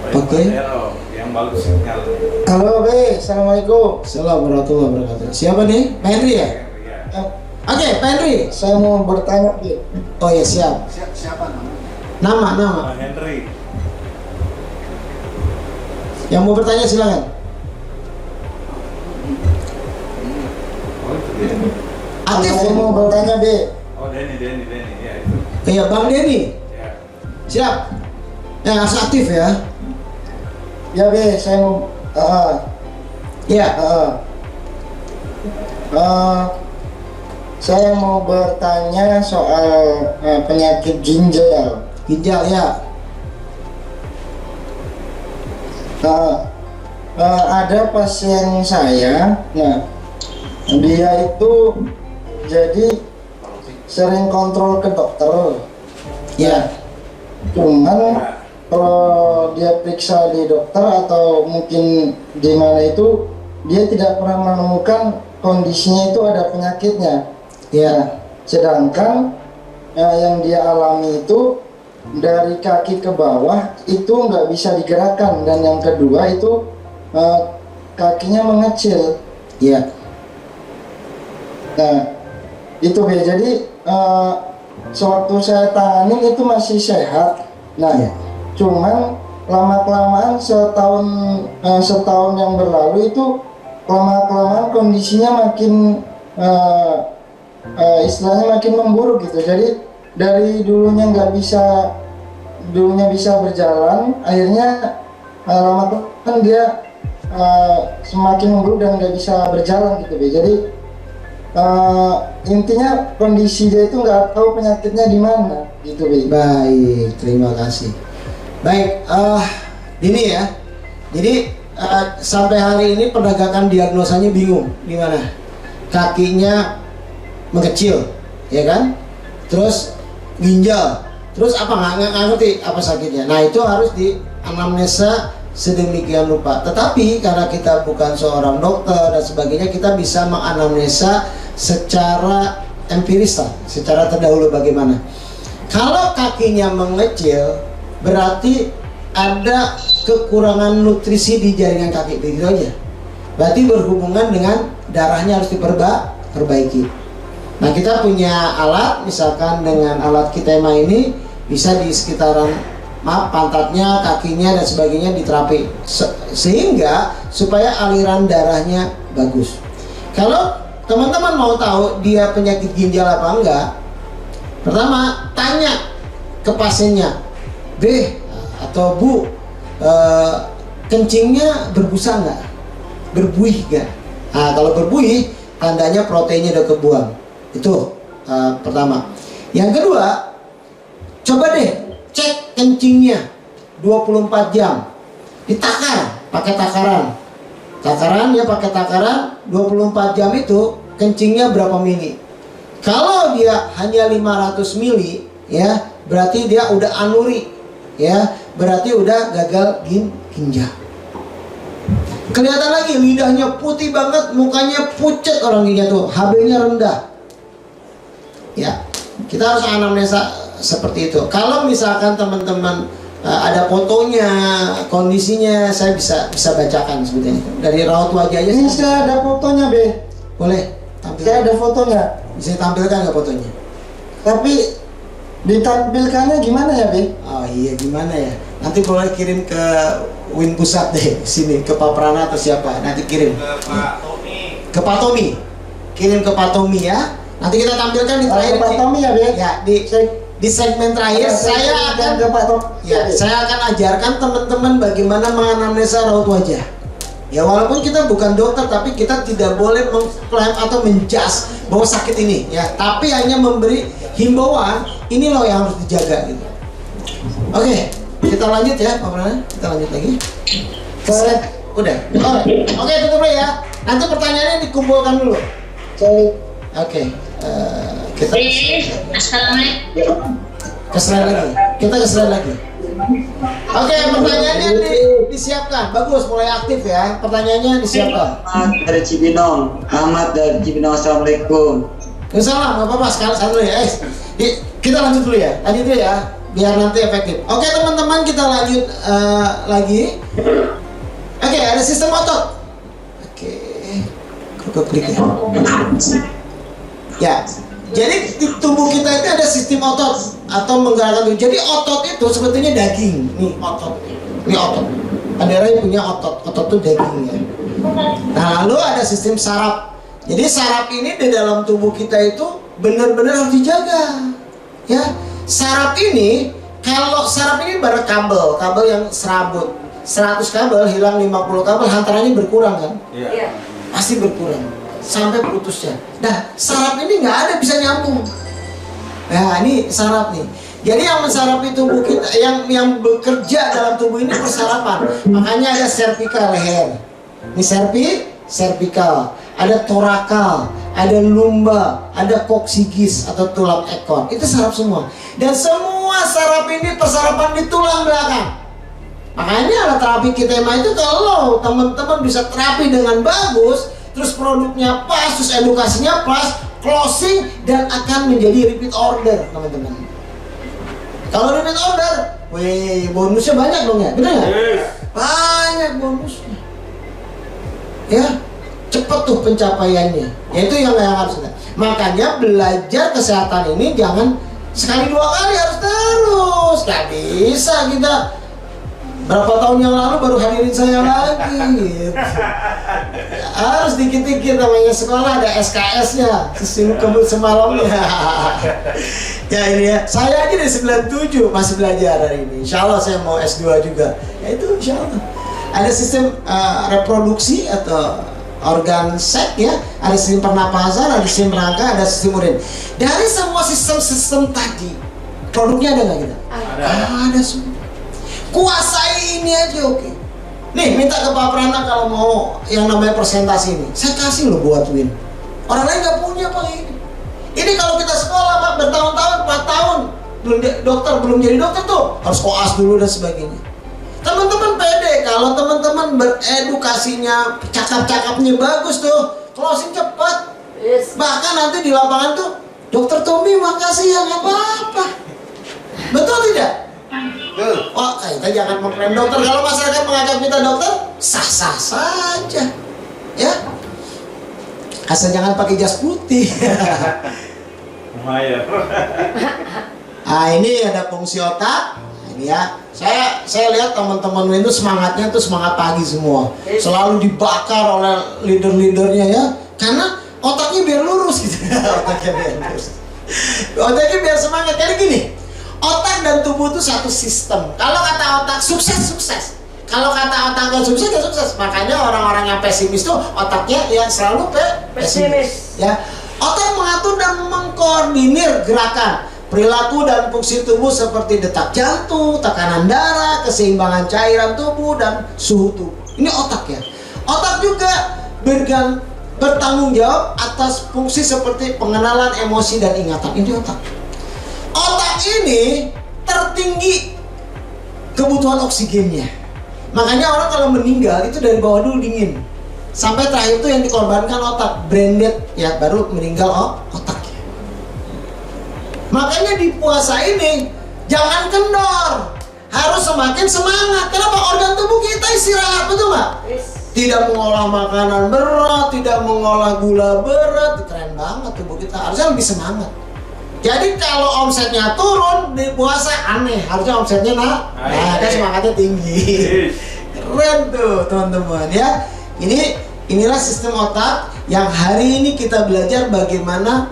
Pak Oke. Vanero, yang bagus sinyal. Halo Be, Assalamualaikum. Assalamualaikum warahmatullahi wabarakatuh. Siapa nih? Pak Henry ya? Ya. Oke, Pak Henry. Saya mau bertanya Be. Oh ya, siap. Siapa namanya? Nama. Pak Henry. Yang mau bertanya silakan. Oh itu dia. Aktif. Saya mau bertanya Be. Oh Denny, ya itu. Iya, Bang Denny. Ya. Siap. Yang harus aktif ya. Ya Be, saya mau Iya. saya mau bertanya soal penyakit ginjal. Ginjal ya. Ada pasien saya, nah dia itu jadi sering kontrol ke dokter. Ya. Cuman kalau dia periksa di dokter atau mungkin di mana itu, dia tidak pernah menemukan kondisinya itu ada penyakitnya. Ya. Sedangkan yang dia alami itu dari kaki ke bawah itu nggak bisa digerakkan, dan yang kedua itu kakinya mengecil. Ya. Nah itu Be, jadi sewaktu saya tanganin itu masih sehat. Nah Ya. cuman lama-kelamaan setahun yang berlalu itu lama-kelamaan kondisinya makin istilahnya makin memburuk gitu. Jadi dari dulunya bisa berjalan, akhirnya lama-kelamaan dia semakin memburuk dan nggak bisa berjalan gitu Be. Jadi intinya kondisi dia itu nggak tahu penyakitnya di mana gitu Be. Baik, terima kasih. Baik, ini ya. Jadi sampai hari ini penegakan diagnosanya bingung di mana. Kakinya mengecil, ya kan? Terus ginjal, terus apa nggak ngerti apa sakitnya. Nah itu harus di anamnesa sedemikian rupa. Tetapi karena kita bukan seorang dokter dan sebagainya, kita bisa menganamnesa secara empiris lah, secara terdahulu bagaimana. Kalau kakinya mengecil, berarti ada kekurangan nutrisi di jaringan kaki, begitu aja. Berarti berhubungan dengan darahnya harus diperbaiki. Nah kita punya alat, misalkan dengan alat Kitema ini bisa di sekitaran pantatnya, kakinya dan sebagainya diterapi sehingga supaya aliran darahnya bagus. Kalau teman-teman mau tahu dia penyakit ginjal apa enggak, pertama tanya ke pasiennya, B atau Bu, kencingnya berbusa enggak, berbuih enggak? Nah, kalau berbuih, tandanya proteinnya udah kebuang. Itu pertama. Yang kedua, coba deh cek kencingnya 24 jam. Ditakar, pakai takaran. Takaran ya pakai takaran 24 jam itu kencingnya berapa mili. Kalau dia hanya 500 mili, ya berarti dia udah anuri, ya berarti udah gagal ginjal. Kelihatan lagi lidahnya putih banget, mukanya pucat orangnya tuh, HB-nya rendah. Ya, kita harus anamnesa seperti itu. Kalau misalkan teman-teman ada fotonya, kondisinya, saya bisa bacakan sebetulnya dari raut wajahnya. Ini saya ada fotonya, Be. Boleh tampilkan? Saya ada fotonya. Bisa tampilkan nggak fotonya? Tapi ditampilkannya gimana ya, Be? Oh iya, gimana ya? Nanti boleh kirim ke Win Pusat deh, sini ke Pak Prana atau siapa? Nanti kirim Ke Pak Tommy. ke Pak Tommy. Kirim ke Pak Tommy ya. Nanti kita tampilkan di terakhir. Pak Tommy ya, Be? Ya, di segmen terakhir saya akan ke Pak Tommy. ya, saya akan ajarkan teman-teman bagaimana menganamnesa raut wajah. Ya walaupun kita bukan dokter, tapi kita tidak boleh mengklaim atau menjudge bahwa sakit ini, ya. Tapi hanya memberi himbauan, ini loh yang harus dijaga gitu. Oke, kita lanjut ya, Pak Prana. Kita lanjut lagi. Udah. Oke, tutup ya. Nanti pertanyaannya dikumpulkan dulu. Oke. Kita Assalamualaikum. keseran lagi. Kita keseran lagi. Oke, pertanyaannya disiapkan. Bagus, mulai aktif ya. Pertanyaannya disiapkan. Ahmad dari Cibinong. Ahmad dari Cibinong. Assalamualaikum. Salam, nggak apa-apa. Sekarang satu ya. Kita lanjut dulu ya. Lanjut dulu ya, biar nanti efektif. Oke, teman-teman, kita lanjut lagi. Oke, ada sistem otot. Oke, klik ya. Ya, jadi di tubuh kita itu ada sistem otot atau menggerakkan tubuh. Jadi otot itu sebetulnya daging. Nih otot, ini otot. Ada orang yang punya otot, otot itu dagingnya. Nah, lalu ada sistem saraf. Jadi saraf ini di dalam tubuh kita itu benar-benar harus dijaga. Ya, saraf ini, kalau saraf ini ibarat kabel yang serabut. 100 kabel hilang 50 kabel, hantarannya berkurang kan? Iya. Pasti berkurang sampai putusnya. Nah, saraf ini nggak ada bisa nyambung. Nah, ini saraf nih. Jadi yang mensarapi tubuh kita, yang bekerja dalam tubuh ini persarapan. Makanya ada cervical leher. Ini cervical. Ada torakal, ada lumba, ada koksigis atau tulang ekor. Itu saraf semua. Dan semua saraf ini persarapan di tulang belakang. Makanya alat terapi Kitema itu kalau teman-teman bisa terapi dengan bagus, terus produknya pas, terus edukasinya pas, closing dan akan menjadi repeat order, teman-teman. Kalau repeat order, wih, bonusnya banyak dong ya, benar nggak? Banyak bonusnya. Ya, cepet tuh pencapaiannya. Yaitu yang harus kita. Makanya belajar kesehatan ini jangan sekali dua kali, harus terus. Gak bisa kita berapa tahun yang lalu baru hadirin saya lagi gitu. Harus dikit-dikit, namanya sekolah ada SKS-nya, kebut semalamnya. Ya ini ya, saya aja dari 97 masih belajar hari ini. Insya Allah saya mau S2 juga. Ya itu insya Allah. Ada sistem reproduksi atau organ seks ya, ada sistem pernapasan, ada sistem rangka, ada sistem urin. Dari semua sistem tadi, produknya ada nggak kita? Ada semua. Kuasai ini aja, oke. Nih, minta ke Pak Prana kalau mau yang namanya presentasi ini. Saya kasih loh buat Win. Orang lain nggak punya Pak ini. Ini kalau kita sekolah Pak bertahun-tahun, 4 tahun belum jadi dokter tuh harus koas dulu dan sebagainya. Teman-teman pede kalau teman-teman beredukasinya, cakap-cakapnya bagus tuh, closing cepat. Yes. Bahkan nanti di lapangan tuh, Dokter Tommy makasih ya, nggak apa-apa. Betul tidak? Oh, kita jangan mengklaim dokter. Kalau masyarakat menganggap kita dokter, sah-sah saja, ya. Asal jangan pakai jas putih. Lumayan. Nah, ini ada fungsi otak. Nah, ini ya. Saya lihat teman-teman itu semangatnya tuh semangat pagi semua. Selalu dibakar oleh leader-leadernya ya. Karena otaknya biar lurus gitu. Otaknya biar lurus. Otaknya biar semangat. Jadi gini. Otak dan tubuh itu satu sistem. Kalau kata otak sukses. Kalau kata otak gak sukses. Makanya orang-orang yang pesimis tuh otaknya yang selalu pesimis. Ya, otak mengatur dan mengkoordinir gerakan, perilaku dan fungsi tubuh seperti detak jantung, tekanan darah, keseimbangan cairan tubuh dan suhu tubuh. Ini otak ya. Otak juga bertanggung jawab atas fungsi seperti pengenalan emosi dan ingatan. Ini otak. Otak ini tertinggi kebutuhan oksigennya. Makanya orang kalau meninggal itu dari bawah dulu dingin. Sampai terakhir itu yang dikorbankan otak, brain dead ya, baru meninggal otaknya. Makanya di puasa ini jangan kendor, harus semakin semangat. Kenapa? Organ tubuh kita istirahat, betul nggak? Tidak mengolah makanan berat, tidak mengolah gula berat. Keren banget tubuh kita, harusnya lebih semangat. Jadi kalau omsetnya turun di puasa aneh, harusnya omsetnya kan semangatnya tinggi. Keren tuh teman-teman ya. Inilah sistem otak yang hari ini kita belajar bagaimana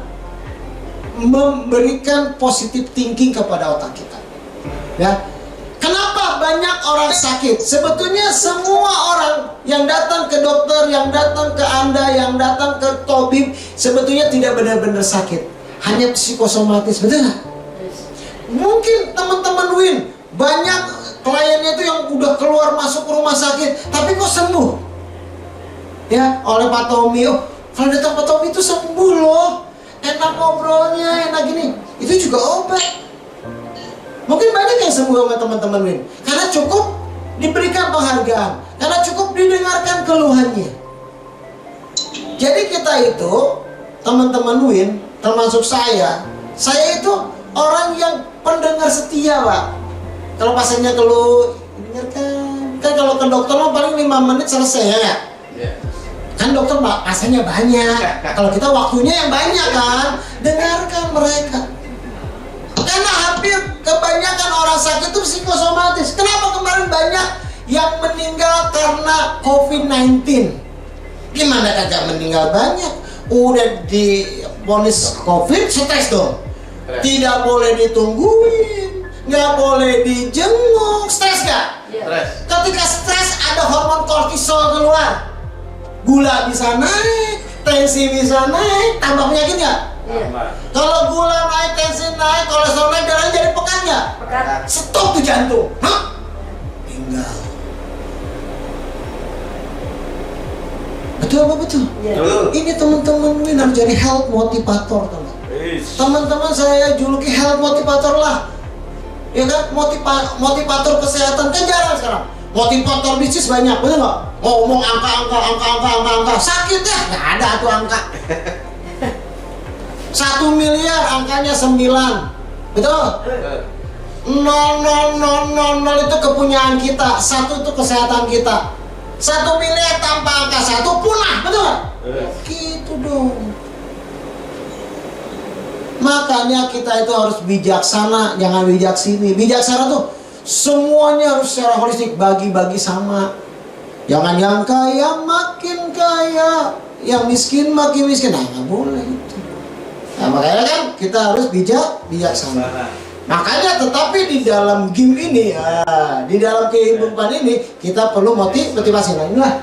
memberikan positive thinking kepada otak kita. Ya. Kenapa banyak orang sakit? Sebetulnya semua orang yang datang ke dokter, yang datang ke Anda, yang datang ke tabib sebetulnya tidak benar-benar sakit. Hanya psikosomatis, betul nggak? Mungkin teman-teman Win banyak kliennya itu yang udah keluar masuk rumah sakit, tapi kok sembuh? Ya, oleh Pak Tommy. Oh, kalau datang Pak Tommy itu sembuh loh. Enak ngobrolnya, enak gini. Itu juga obat. Mungkin banyak yang sembuh sama teman-teman Win, karena cukup diberikan penghargaan, karena cukup didengarkan keluhannya. Jadi kita itu, teman-teman Win, termasuk saya itu orang yang pendengar setia, Pak. Kalau pasiennya keluh, dengarkan. Kan kalau ke dokter mah paling 5 menit selesai ya. Kan dokter pasiennya banyak. Kalau kita waktunya yang banyak kan, dengarkan mereka. Karena hampir kebanyakan orang sakit itu psikosomatis. Kenapa kemarin banyak yang meninggal karena COVID-19? Gimana kagak meninggal banyak? Udah divonis COVID, stres dong. Tidak boleh ditungguin, nggak boleh dijenguk. Stres nggak? Stres. Ketika stres ada hormon kortisol keluar. Gula bisa naik, tensi bisa naik, tambah penyakit nggak? Kalau gula naik, tensi naik, kolesterol naik, darahnya jadi pekat nggak? Stop tuh jantung. Hah? Tinggal. Betul apa betul? Ini teman-teman Win harus jadi health motivator, teman. Teman-teman saya juluki health motivator lah. Ya kan? Motivator kesehatan kan jarang sekarang. Motivator bisnis banyak, betul nggak? Ngomong angka. Sakit ya? Nggak ada tuh angka. 1 miliar angkanya 9. Betul? 0,000 itu kepunyaan kita, 1 itu kesehatan kita. 1 miliar tanpa angka 1 punah, betul nggak? Gitu dong. Makanya kita itu harus bijaksana, jangan bijaksini. Bijaksana tuh semuanya harus secara holistik, bagi-bagi sama. Jangan yang kaya makin kaya, yang miskin makin miskin. Nah, nggak boleh itu. Nah, makanya kan kita harus bijaksana. Makanya tetapi di dalam game ini, di dalam kehidupan ini kita perlu motivasi. Nah, inilah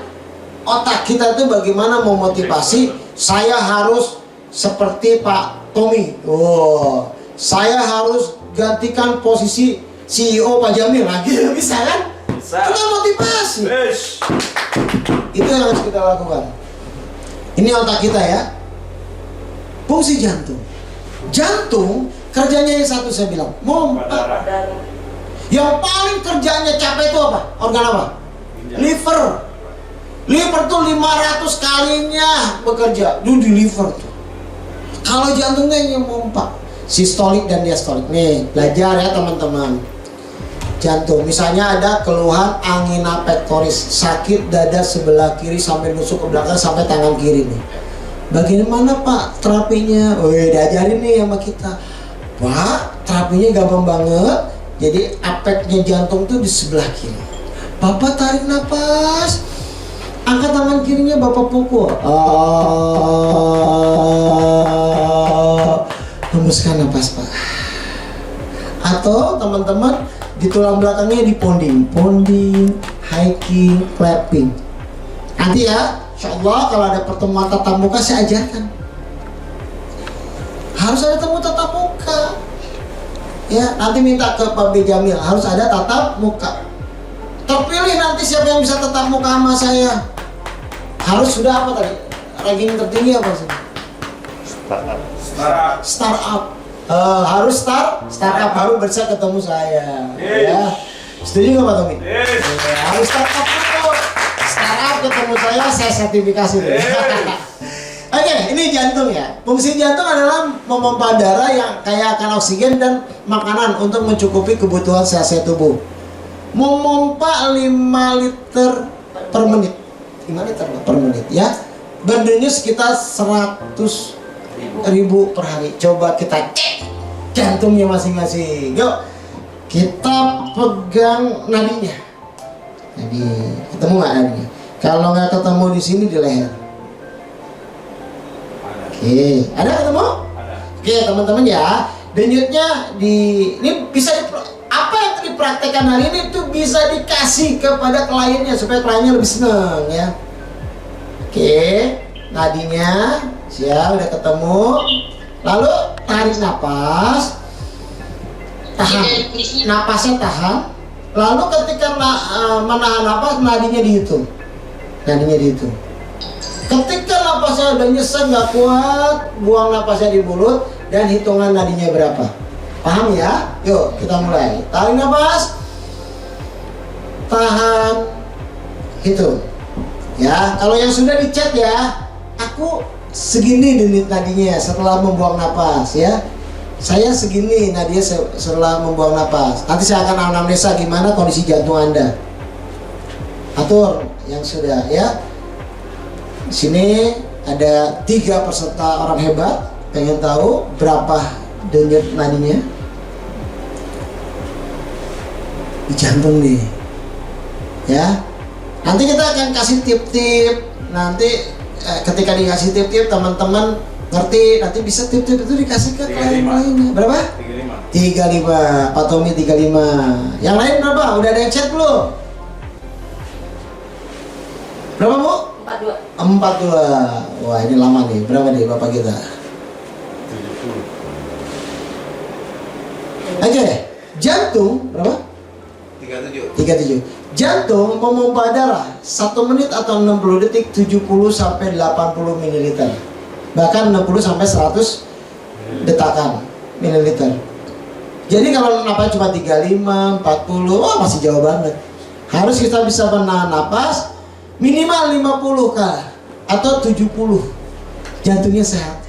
otak kita tuh bagaimana memotivasi. Saya harus seperti Pak Tommy. Oh, saya harus gantikan posisi CEO Pak Jamil lagi, bisa kan? Bisa. Kita motivasi. Itu yang harus kita lakukan. Ini otak kita ya. Fungsi jantung. Jantung kerjanya yang satu saya bilang, mompa. Yang paling kerjanya capek itu apa? Organ apa? Liver. Liver tuh 500 kalinya bekerja. Itu di liver tuh. Kalau jantungnya yang mompa, sistolik dan diastolik. Nih, belajar ya teman-teman. Jantung, misalnya ada keluhan angina pectoris, sakit dada sebelah kiri sampai nusuk ke belakang sampai tangan kiri nih. Bagaimana Pak terapinya? Oh, diajarin nih sama kita. Pak, terapinya gampang banget. Jadi apeknya jantung tuh di sebelah kiri. Bapak tarik napas, angkat tangan kirinya, Bapak pukul. Hembuskan napas Pak. Atau teman-teman di tulang belakangnya diponding, high speaking, clapping. Nanti ya, insya Allah kalau ada pertemuan tatap muka saya ajarkan. Harus ada temu tatap muka. Ya, nanti minta ke Pak B. Jamil, harus ada tatap muka. Terpilih nanti siapa yang bisa tatap muka sama saya. Harus sudah apa tadi? Ranking tertinggi apa sih? Startup. Harus startup baru bisa ketemu saya. Ya. Setuju nggak Pak Tommy? Harus startup dulu. Startup ketemu saya sertifikasi dulu. Oke, ini jantung ya. Fungsi jantung adalah memompa darah yang kaya akan oksigen dan makanan untuk mencukupi kebutuhan sel-sel tubuh. Memompa 5 liter per menit. 5 liter per menit ya. Berdenyut sekitar 100.000 per hari. Coba kita cek jantungnya masing-masing. Yuk, kita pegang nadinya. Jadi ketemu nggak nadinya? Kalau nggak ketemu di sini di leher. Oke, ada ketemu? Ada. Oke teman-teman ya, denyutnya ini bisa apa yang dipraktekkan hari ini itu bisa dikasih kepada kliennya supaya kliennya lebih senang ya. Oke, nadinya siap, udah ketemu. Lalu tarik napas, tahan, napasnya tahan. Lalu ketika menahan napas, nadinya dihitung. Ketika napasnya udah nyesek nggak kuat, buang napasnya di mulut dan hitungan nadinya berapa. Paham ya? Yuk kita mulai. Tarik napas, tahan, hitung. Ya, kalau yang sudah dicek ya, aku segini denyut nadinya setelah membuang napas ya. Saya segini nadinya setelah membuang napas. Nanti saya akan anamnesa gimana kondisi jantung Anda. Atur yang sudah ya. Di sini ada 3 peserta orang hebat. Pengen tahu berapa denyut nadinya? Di jantung nih. Ya. Nanti kita akan kasih tip-tip. Nanti ketika dikasih tip-tip teman-teman ngerti, nanti bisa tip-tip itu dikasih ke klien lainnya. Berapa? 35. Pak Tommy 35. Yang lain berapa? Udah ada yang chat belum? Berapa Bu? 42. Wah ini lama nih. Berapa nih Bapak kita? 70. Oke, jantung berapa? 37. Jantung memompa darah 1 menit atau 60 detik 70 sampai 80 ml. Bahkan 60 sampai 100 detakan mililiter. Jadi kalau napas cuma 35, 40, wah masih jauh banget. Harus kita bisa menahan napas minimal 50 kah atau 70. Jantungnya sehat.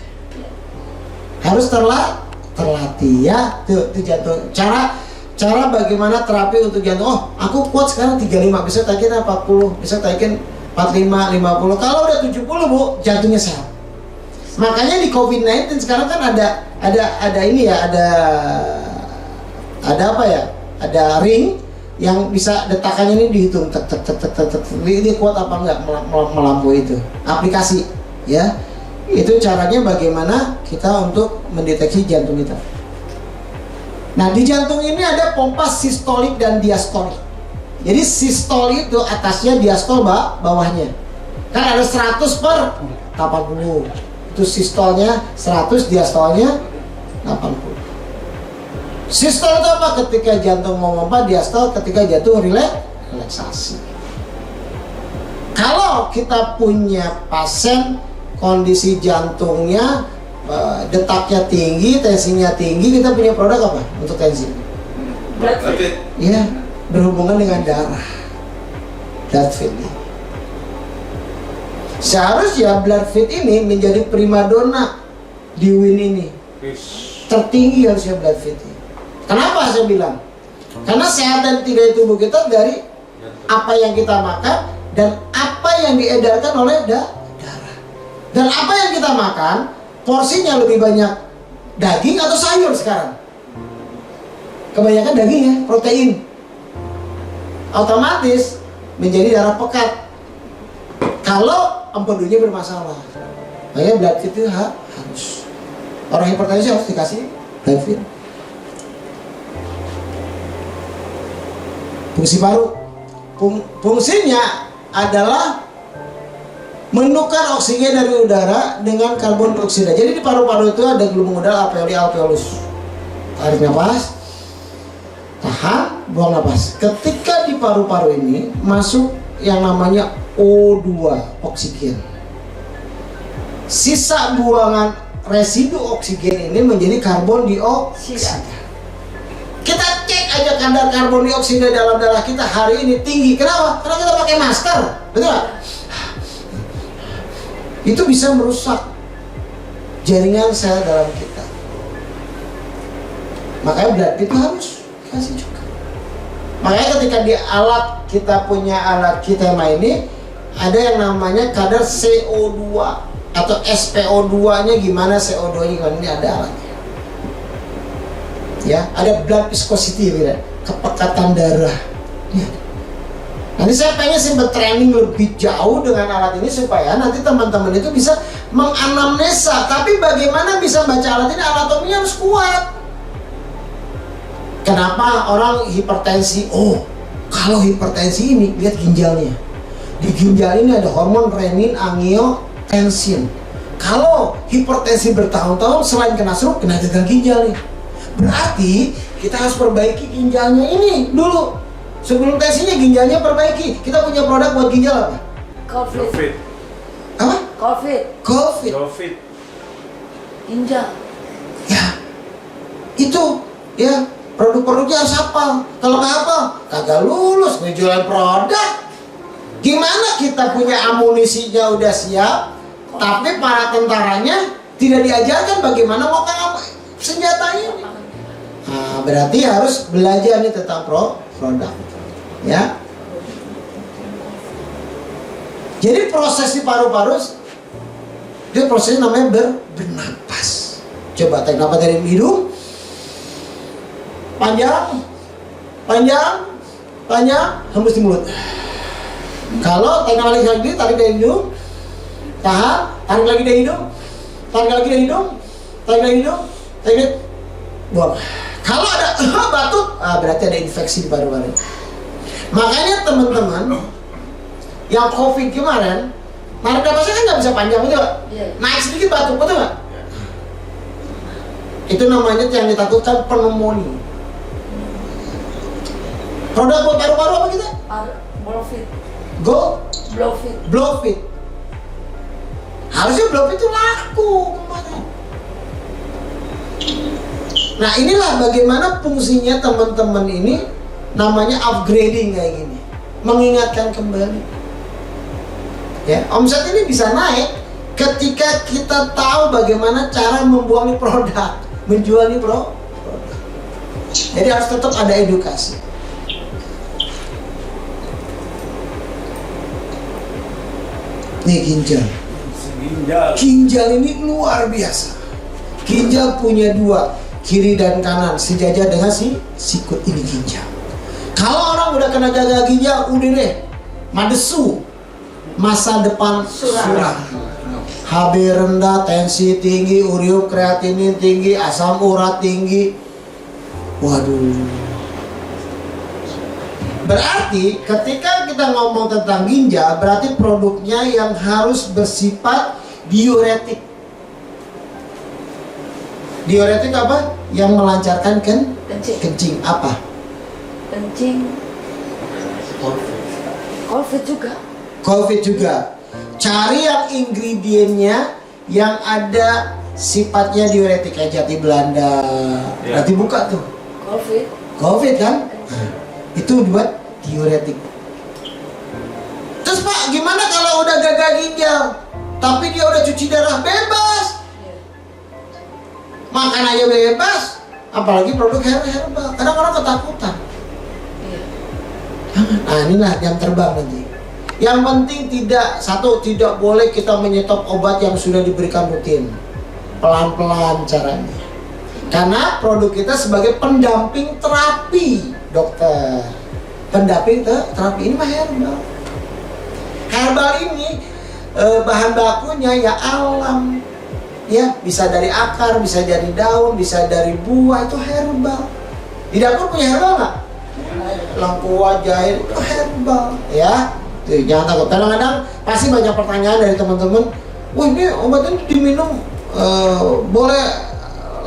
Harus terlatih ya. Tuh jantung. Cara bagaimana terapi untuk jantung. Oh, aku kuat sekarang 35, bisa taikin 40, bisa taikin 45, 50. Kalau udah 70 Bu, jantungnya sehat. Makanya di COVID-19 sekarang kan ada ini ya, ada apa ya? Ada ring yang bisa detakannya ini dihitung tek. Ini kuat apa enggak melampaui itu. Aplikasi ya. Itu caranya bagaimana kita untuk mendeteksi jantung kita. Nah, di jantung ini ada pompa sistolik dan diastolik. Jadi sistol itu atasnya, diastol bawahnya. Kan ada 100 per 80. Itu sistolnya 100, diastolnya 80. Sistol itu apa? Ketika jantung memompa, diastol ketika jantung relaksasi. Kalau kita punya pasien kondisi jantungnya detaknya tinggi, tensinya tinggi, kita punya produk apa untuk tensi? Blood fit. Ya, berhubungan dengan darah. Blood fit. Seharusnya blood fit ini menjadi primadona di WIN ini. Tertinggi harusnya blood fit ini. Kenapa saya bilang? Karena sehat dan tidak tubuh kita dari apa yang kita makan dan apa yang diedarkan oleh darah. Dan apa yang kita makan, porsinya lebih banyak daging atau sayur sekarang? Kebanyakan daging ya, protein. Otomatis menjadi darah pekat. Kalau empedunya bermasalah, makanya blood fit itu harus. Orang hipertensi harus dikasih blood fit. Fungsi paru, Fungsinya adalah menukar oksigen dari udara dengan karbon dioksida. Jadi di paru-paru itu ada gelembung udara alveoli-alveolus. Tarik nafas, tahan, buang nafas. Ketika di paru-paru ini masuk yang namanya O2, oksigen. Sisa buangan residu oksigen ini menjadi karbon dioksida. Kita cek aja kadar karbon dioksida dalam darah kita hari ini tinggi. Kenapa? Karena kita pakai masker, betul nggak? Itu bisa merusak jaringan sel dalam kita. Makanya blood itu harus kasih juga. Makanya ketika di alat kita punya alat kita ini ada yang namanya kadar CO2 atau SPO2-nya gimana, CO2-nya gimana, ini ada alatnya. Ya, ada blood viscosity, ya, kepekatan darah. Ya. Nanti saya pengen sih bertraining lebih jauh dengan alat ini supaya nanti teman-teman itu bisa menganamnesa. Tapi bagaimana bisa baca alat ini? Anatominya harus kuat. Kenapa orang hipertensi? Oh, kalau hipertensi ini lihat ginjalnya. Di ginjal ini ada hormon renin, angiotensin. Kalau hipertensi bertahun-tahun selain kena stroke, kena gagal ginjal nih. Berarti kita harus perbaiki ginjalnya ini dulu. Sebelum tensinya ginjalnya perbaiki. Kita punya produk buat ginjal apa? Covid. Apa? Covid. Covid. Ginjal. Ya, itu ya produk-produknya harus hafal. Kalau nggak hafal, kagak lulus ngejualan produk. Gimana kita punya amunisinya udah siap, tapi para tentaranya tidak diajarkan bagaimana ngokang senjata ini. Nah, berarti harus belajar nih tentang produk, ya. Jadi proses di paru-paru, dia prosesnya namanya bernapas. Coba tarik napas dari hidung, panjang, hembus di mulut. Kalau tarik napas lagi, tarik dari hidung, tahan, tarik lagi dari hidung, tarik lagi dari hidung, tarik dari hidung, tarik, buang. Kalau ada batuk, berarti ada infeksi di paru-paru. Makanya teman-teman yang COVID kemarin, narik napasnya kan nggak bisa panjang, betul nggak? Yeah. Naik sedikit batuk, betul nggak? Itu namanya yang ditakutkan pneumonia. Produk buat paru-paru apa kita? Blowfit. Blowfit. Harusnya Blowfit itu laku kemarin. Nah, inilah bagaimana fungsinya teman-teman ini, namanya upgrading kayak gini, mengingatkan kembali. Ya, omset ini bisa naik ketika kita tahu bagaimana cara membuang produk, menjual produk. Jadi harus tetap ada edukasi. Nih ginjal. Ginjal ini luar biasa. Ginjal punya dua, kiri dan kanan, sejajar dengan si sikut ini ginjal. Kalau orang udah kena gagal ginjal, udah deh, madesu, masa depan suram. HB rendah, tensi tinggi, urium kreatinin tinggi, asam urat tinggi. Waduh. Berarti ketika kita ngomong tentang ginjal, berarti produknya yang harus bersifat diuretik. Diuretik apa? Yang melancarkan kencing. Apa? Kencing. Covid juga. Cari yang ingredientnya yang ada sifatnya diuretik, kayak jati Belanda. Berarti buka tuh. Covid kan? Itu buat diuretik. Terus Pak, gimana kalau udah gagal ginjal tapi dia udah cuci darah? Bebas, makan aja bebas, apalagi produk herbal. Kadang orang ketakutan. Nah, inilah jam terbang nanti. Yang penting tidak boleh kita menyetop obat yang sudah diberikan rutin. Pelan-pelan caranya. Karena produk kita sebagai pendamping terapi, dokter. Pendamping terapi ini mah herbal. Herbal ini bahan bakunya ya alam. Ya, bisa dari akar, bisa dari daun, bisa dari buah, itu herbal. Di dapur punya herbal nggak? lengkuas, jahe, itu herbal ya. Tuh, jangan takut. Kadang-kadang pasti banyak pertanyaan dari teman-teman. Wah, ini obat ini diminum boleh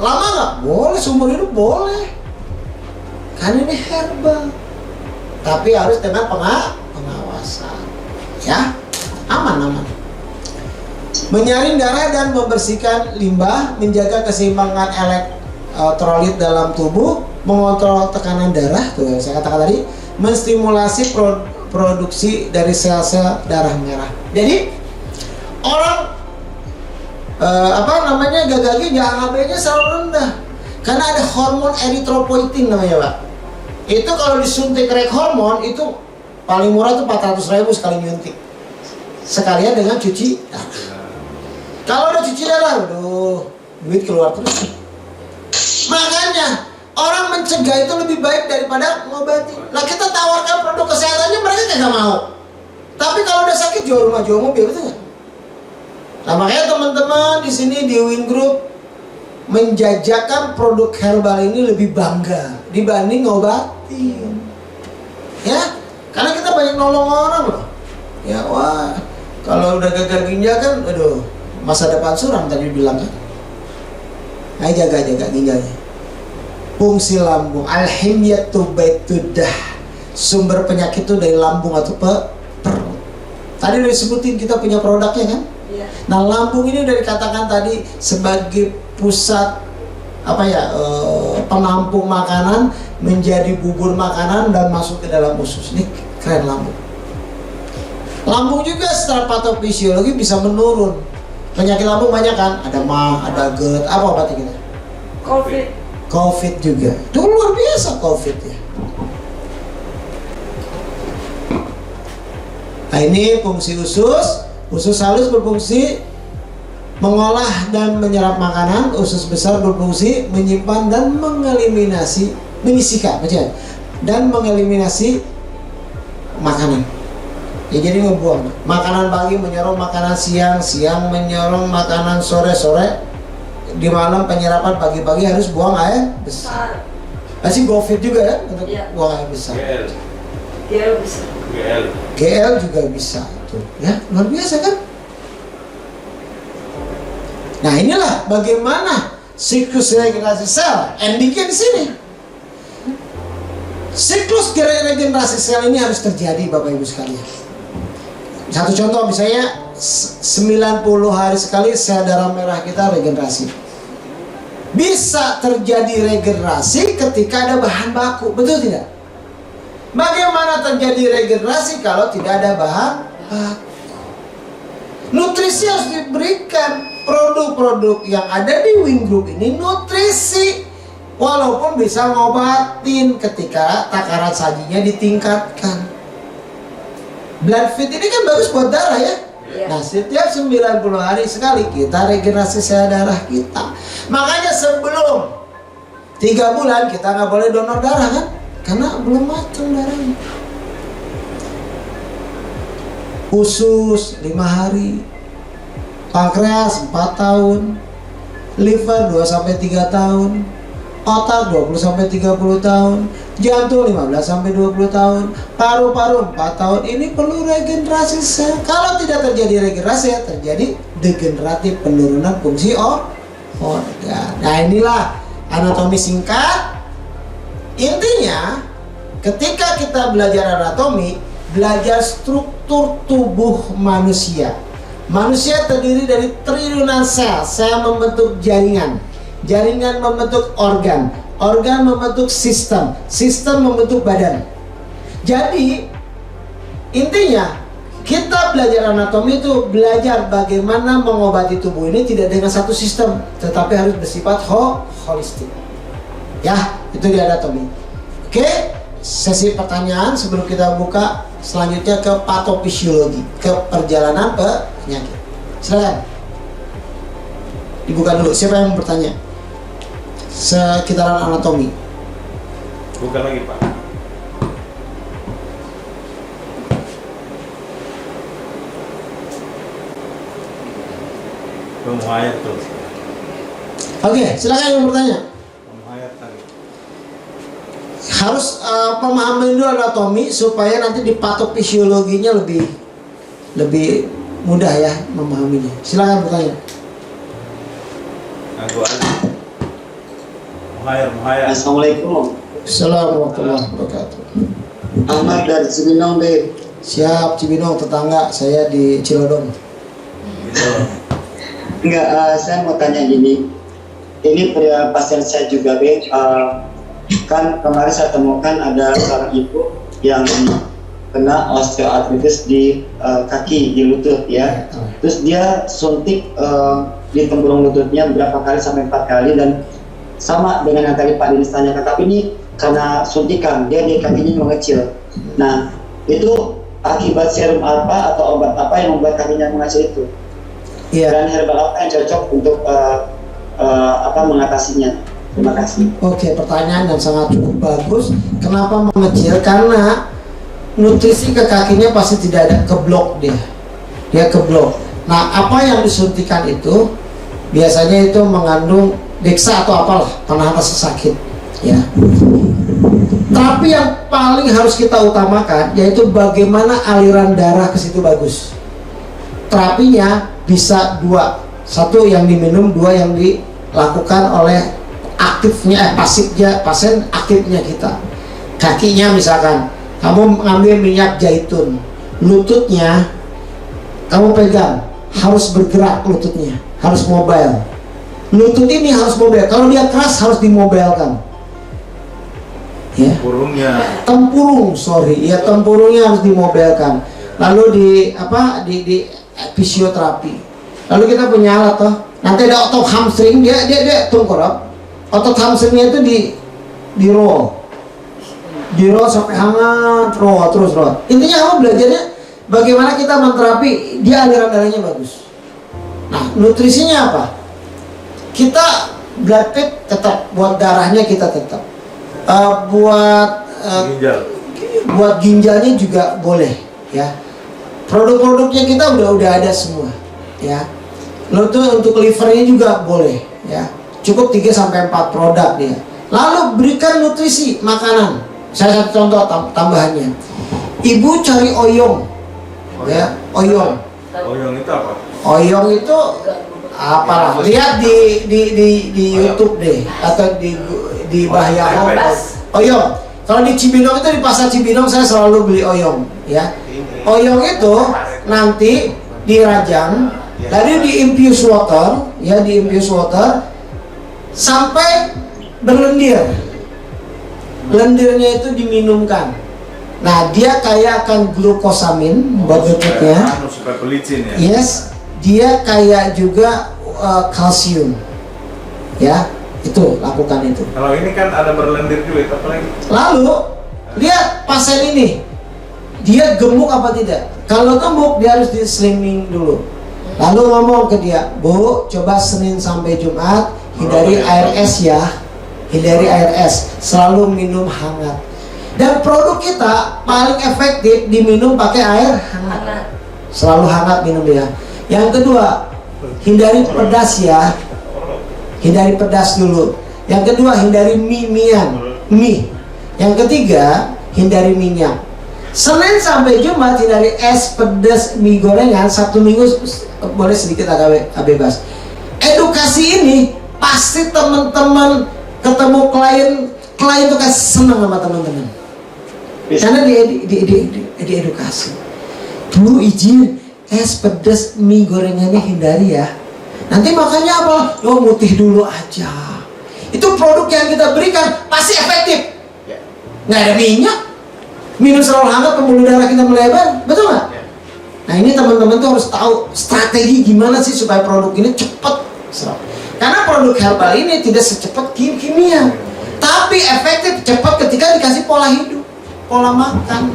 lama nggak? Boleh, seumur hidup boleh. Karena ini herbal. Tapi harus dengan pengawasan. Ya, aman. Menyaring darah dan membersihkan limbah, menjaga keseimbangan elektrolit dalam tubuh, mengontrol tekanan darah, tuh yang saya katakan tadi, menstimulasi produksi dari sel-sel darah merah. Jadi orang gagal ginjal HB-nya selalu rendah karena ada hormon eritropoietin namanya, Pak. Itu kalau disuntik rek hormon itu paling murah tuh 400.000 sekali nyuntik. Sekalian dengan cuci darah. Kalau udah cuci darah, duit keluar terus. Makanya orang mencegah itu lebih baik daripada ngobati. Nah, kita tawarkan produk kesehatannya, mereka nggak mau. Tapi kalau udah sakit jual rumah jual mobil, betul nggak? Nah, makanya teman-teman di sini di Win Group menjajakan produk herbal ini lebih bangga dibanding ngobatin. Ya, karena kita banyak nolong orang loh. Ya, wah, kalau udah gagal ginjal kan, aduh, masa depan suram tadi bilang kan. Ayo jaga ginjalnya. Fungsi lambung, alhimyatu baitudah, sumber penyakit itu dari lambung atau perut. Tadi udah disebutin kita punya produknya kan? Iya. Nah, lambung ini udah dikatakan tadi sebagai pusat penampung makanan, menjadi bubur makanan dan masuk ke dalam usus. Ini keren lambung. Lambung juga secara patofisiologi bisa menurun. Penyakit lambung banyak kan? Ada mah, ada GERD, apa obatnya kita? COVID juga. Itu luar biasa COVID ya. Nah, ini fungsi usus. Usus halus berfungsi mengolah dan menyerap makanan. Usus besar berfungsi menyimpan dan mengeliminasi, menyisihkan, dan mengeliminasi makanan. Ya, jadi ngebuang. Makanan pagi menyorong makanan siang, siang menyorong makanan sore, di malam penyerapan pagi-pagi harus buang air besar. Masih GoFit juga ya untuk buang air besar. GL bisa. GL juga bisa. Tuh, ya, luar biasa kan? Nah, inilah bagaimana siklus regenerasi sel. Endingnya di sini. Siklus regenerasi sel ini harus terjadi, Bapak Ibu sekalian. Satu contoh misalnya 90 hari sekali sel darah merah kita regenerasi. Bisa terjadi regenerasi ketika ada bahan baku, betul tidak? Bagaimana terjadi regenerasi kalau tidak ada bahan baku? Nutrisi harus diberikan. Produk-produk yang ada di Win Group ini nutrisi, walaupun bisa ngobatin ketika takaran sajinya ditingkatkan. Blood Fit ini kan bagus buat darah ya. Nah, setiap 90 hari sekali kita regenerasi sel darah kita. Makanya sebelum 3 bulan kita nggak boleh donor darah kan, karena belum matang darahnya. Usus 5 hari, pankreas 4 tahun, liver 2-3 tahun, otak 20-30 tahun, jantung 15-20 tahun, paru-paru 4 tahun. Ini perlu regenerasi sel. Kalau tidak terjadi regenerasi, terjadi degeneratif, penurunan fungsi organ. Nah, inilah anatomi singkat. Intinya, ketika kita belajar anatomi, belajar struktur tubuh manusia. Manusia terdiri dari triliunan sel. Sel membentuk jaringan, jaringan membentuk organ, organ membentuk sistem, sistem membentuk badan. Jadi intinya kita belajar anatomi itu belajar bagaimana mengobati tubuh ini tidak dengan satu sistem, tetapi harus bersifat holistik. Ya, itu di anatomi. Oke, sesi pertanyaan sebelum kita buka selanjutnya ke patofisiologi, ke perjalanan penyakit. Silakan dibuka dulu. Siapa yang mau bertanya sekitaran anatomi? Bukan lagi, Pak. Hayat terus. Oke, silakan yang bertanya. Hayat tadi. Harus pemahaman dulu anatomi supaya nanti dipatok fisiologinya lebih mudah ya memahaminya. Silakan bertanya. Aku aja. Muhair. Assalamualaikum. Assalamualaikum warahmatullahi wabarakatuh. Ahmad dari Cibinong B. Siap, Cibinong tetangga saya di Cilodong. Gitu. Enggak, saya mau tanya gini. Ini pasien saya juga B. Kan kemarin saya temukan ada seorang ibu yang kena osteoartritis di kaki, di lutut ya. Terus dia suntik di tempurung lututnya berapa kali sampai 4 kali, dan sama dengan yang tadi Pak Dinis tanyakan, tapi ini karena suntikan dia di kakinya mengecil. Nah, itu akibat serum apa atau obat apa yang membuat kakinya mengecil itu? Iya. Dan herbal apa yang cocok untuk mengatasinya? Terima kasih. Oke, pertanyaan yang sangat cukup bagus. Kenapa mengecil? Karena nutrisi ke kakinya pasti tidak ada, keblok dia keblok. Nah, apa yang disuntikan itu biasanya itu mengandung Dexa atau apalah, penanganan rasa sakit ya. Tapi yang paling harus kita utamakan yaitu bagaimana aliran darah ke situ bagus. Terapinya bisa dua, satu yang diminum, dua yang dilakukan oleh aktifnya pasifnya pasien, aktifnya kita. Kakinya misalkan kamu mengambil minyak zaitun, lututnya kamu pegang, harus bergerak lututnya, harus mobile. Lutut ini harus mobile. Kalau dia keras harus dimobilkan. Ya. Tempurungnya harus dimobilkan. Lalu di fisioterapi. Lalu kita punya alat toh. Nanti ada otot hamstring, dia tengkorak. Otot hamstringnya itu di roll. Di roll sampai hangat, terus roll. Intinya apa belajarnya? Bagaimana kita menterapi dia aliran darahnya bagus. Nah, nutrisinya apa? Kita blood feed tetap, buat darahnya kita tetap. Buat ginjalnya juga boleh ya. Produk-produknya kita udah ada semua ya. Lalu untuk livernya juga boleh ya. Cukup 3-4 produk dia. Lalu berikan nutrisi makanan. Saya satu contoh tambahannya. Ibu cari oyong ya, oyong. Oyong itu apa? Oyong itu apalah, lihat di YouTube deh atau di Bahaya Home. Oyong. Kalau di Cibinong itu, di pasar Cibinong saya selalu beli oyong ya. Oyong itu nanti dirajang, lalu di infuse water ya, di infuse water sampai berlendir. Lendirnya itu diminumkan. Nah, dia kayak akan glukosamin buat lututnya. Supaya pelicin ya. Yes. Dia kayak juga kalsium ya, itu lakukan itu. Kalau ini kan ada berlendir juga, apa lagi? Lalu lihat pasien ini, dia gemuk apa tidak. Kalau gemuk dia harus di slimming dulu. Lalu ngomong ke dia, Bu, coba Senin sampai Jumat hindari air es ya, hindari air es, selalu minum hangat. Dan produk kita paling efektif diminum pakai air hangat, selalu hangat minum ya. Yang kedua, hindari pedas ya. Hindari pedas dulu. Yang kedua, hindari mie. Yang ketiga, hindari minyak. Senin sampai Jumat hindari es, pedas, mie gorengan. Sabtu Minggu boleh sedikit agak bebas. Edukasi ini pasti teman-teman ketemu klien itu kan senang sama teman-teman. Karena diedukasi. Bu, izin es, pedas, mie gorengannya hindari ya. Nanti makannya apa? Yo, mutih dulu aja. Itu produk yang kita berikan pasti efektif. Nggak ada minyak. Minum selalu hangat, pembuluh darah kita melebar, betul nggak? Nah, ini teman-teman tuh harus tahu strategi gimana sih supaya produk ini cepat serap. Karena produk herbal ini tidak secepat kimia, tapi efektif cepat ketika dikasih pola hidup, pola makan.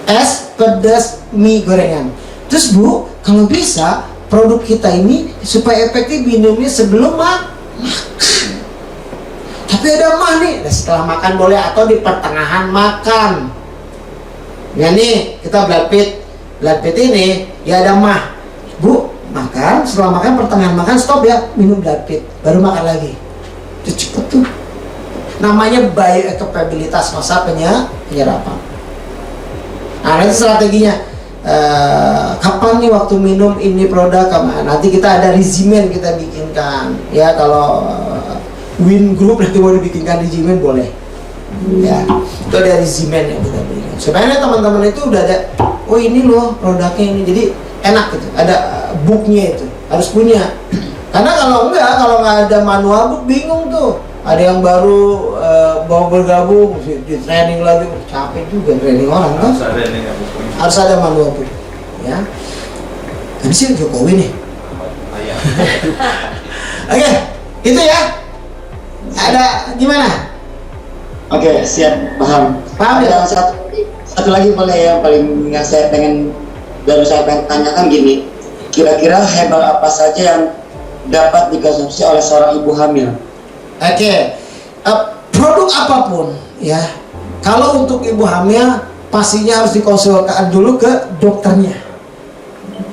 Es, pedas, mie gorengan. Terus Bu, kalau bisa produk kita ini supaya efektif minumnya sebelum makan. Tapi ada mah nih, setelah makan boleh atau di pertengahan makan. Ya nih, kita blood feed ini ya ada mah. Bu, makan, setelah makan pertengahan makan stop ya, minum blood feed, baru makan lagi. Itu cepet tuh. namanya biocompatibilitas masa penyerapan. Nah, nanti strateginya kapan nih waktu minum ini produk, nanti kita ada regimen kita bikinkan ya. Kalau Win Group nanti mau dibikinkan regimen boleh ya, itu ada regimen yang kita berikan supaya teman-teman itu udah ada, oh ini loh produknya ini, jadi enak gitu, ada booknya itu harus punya. Karena kalau nggak ada manual book bingung tuh, ada yang baru mau bergabung di training lagi, capek juga training orang kan, harus ada manual book ya. Kan sih Jokowi nih. Oke, itu ya. Ada gimana? Oke, siap, paham. Paham ya? Ada satu lagi boleh yang paling yang saya pengen tanyakan gini. Kira-kira herbal apa saja yang dapat dikonsumsi oleh seorang ibu hamil? Oke, produk apapun ya. Kalau untuk ibu hamil pastinya harus dikonsultasikan dulu ke dokternya.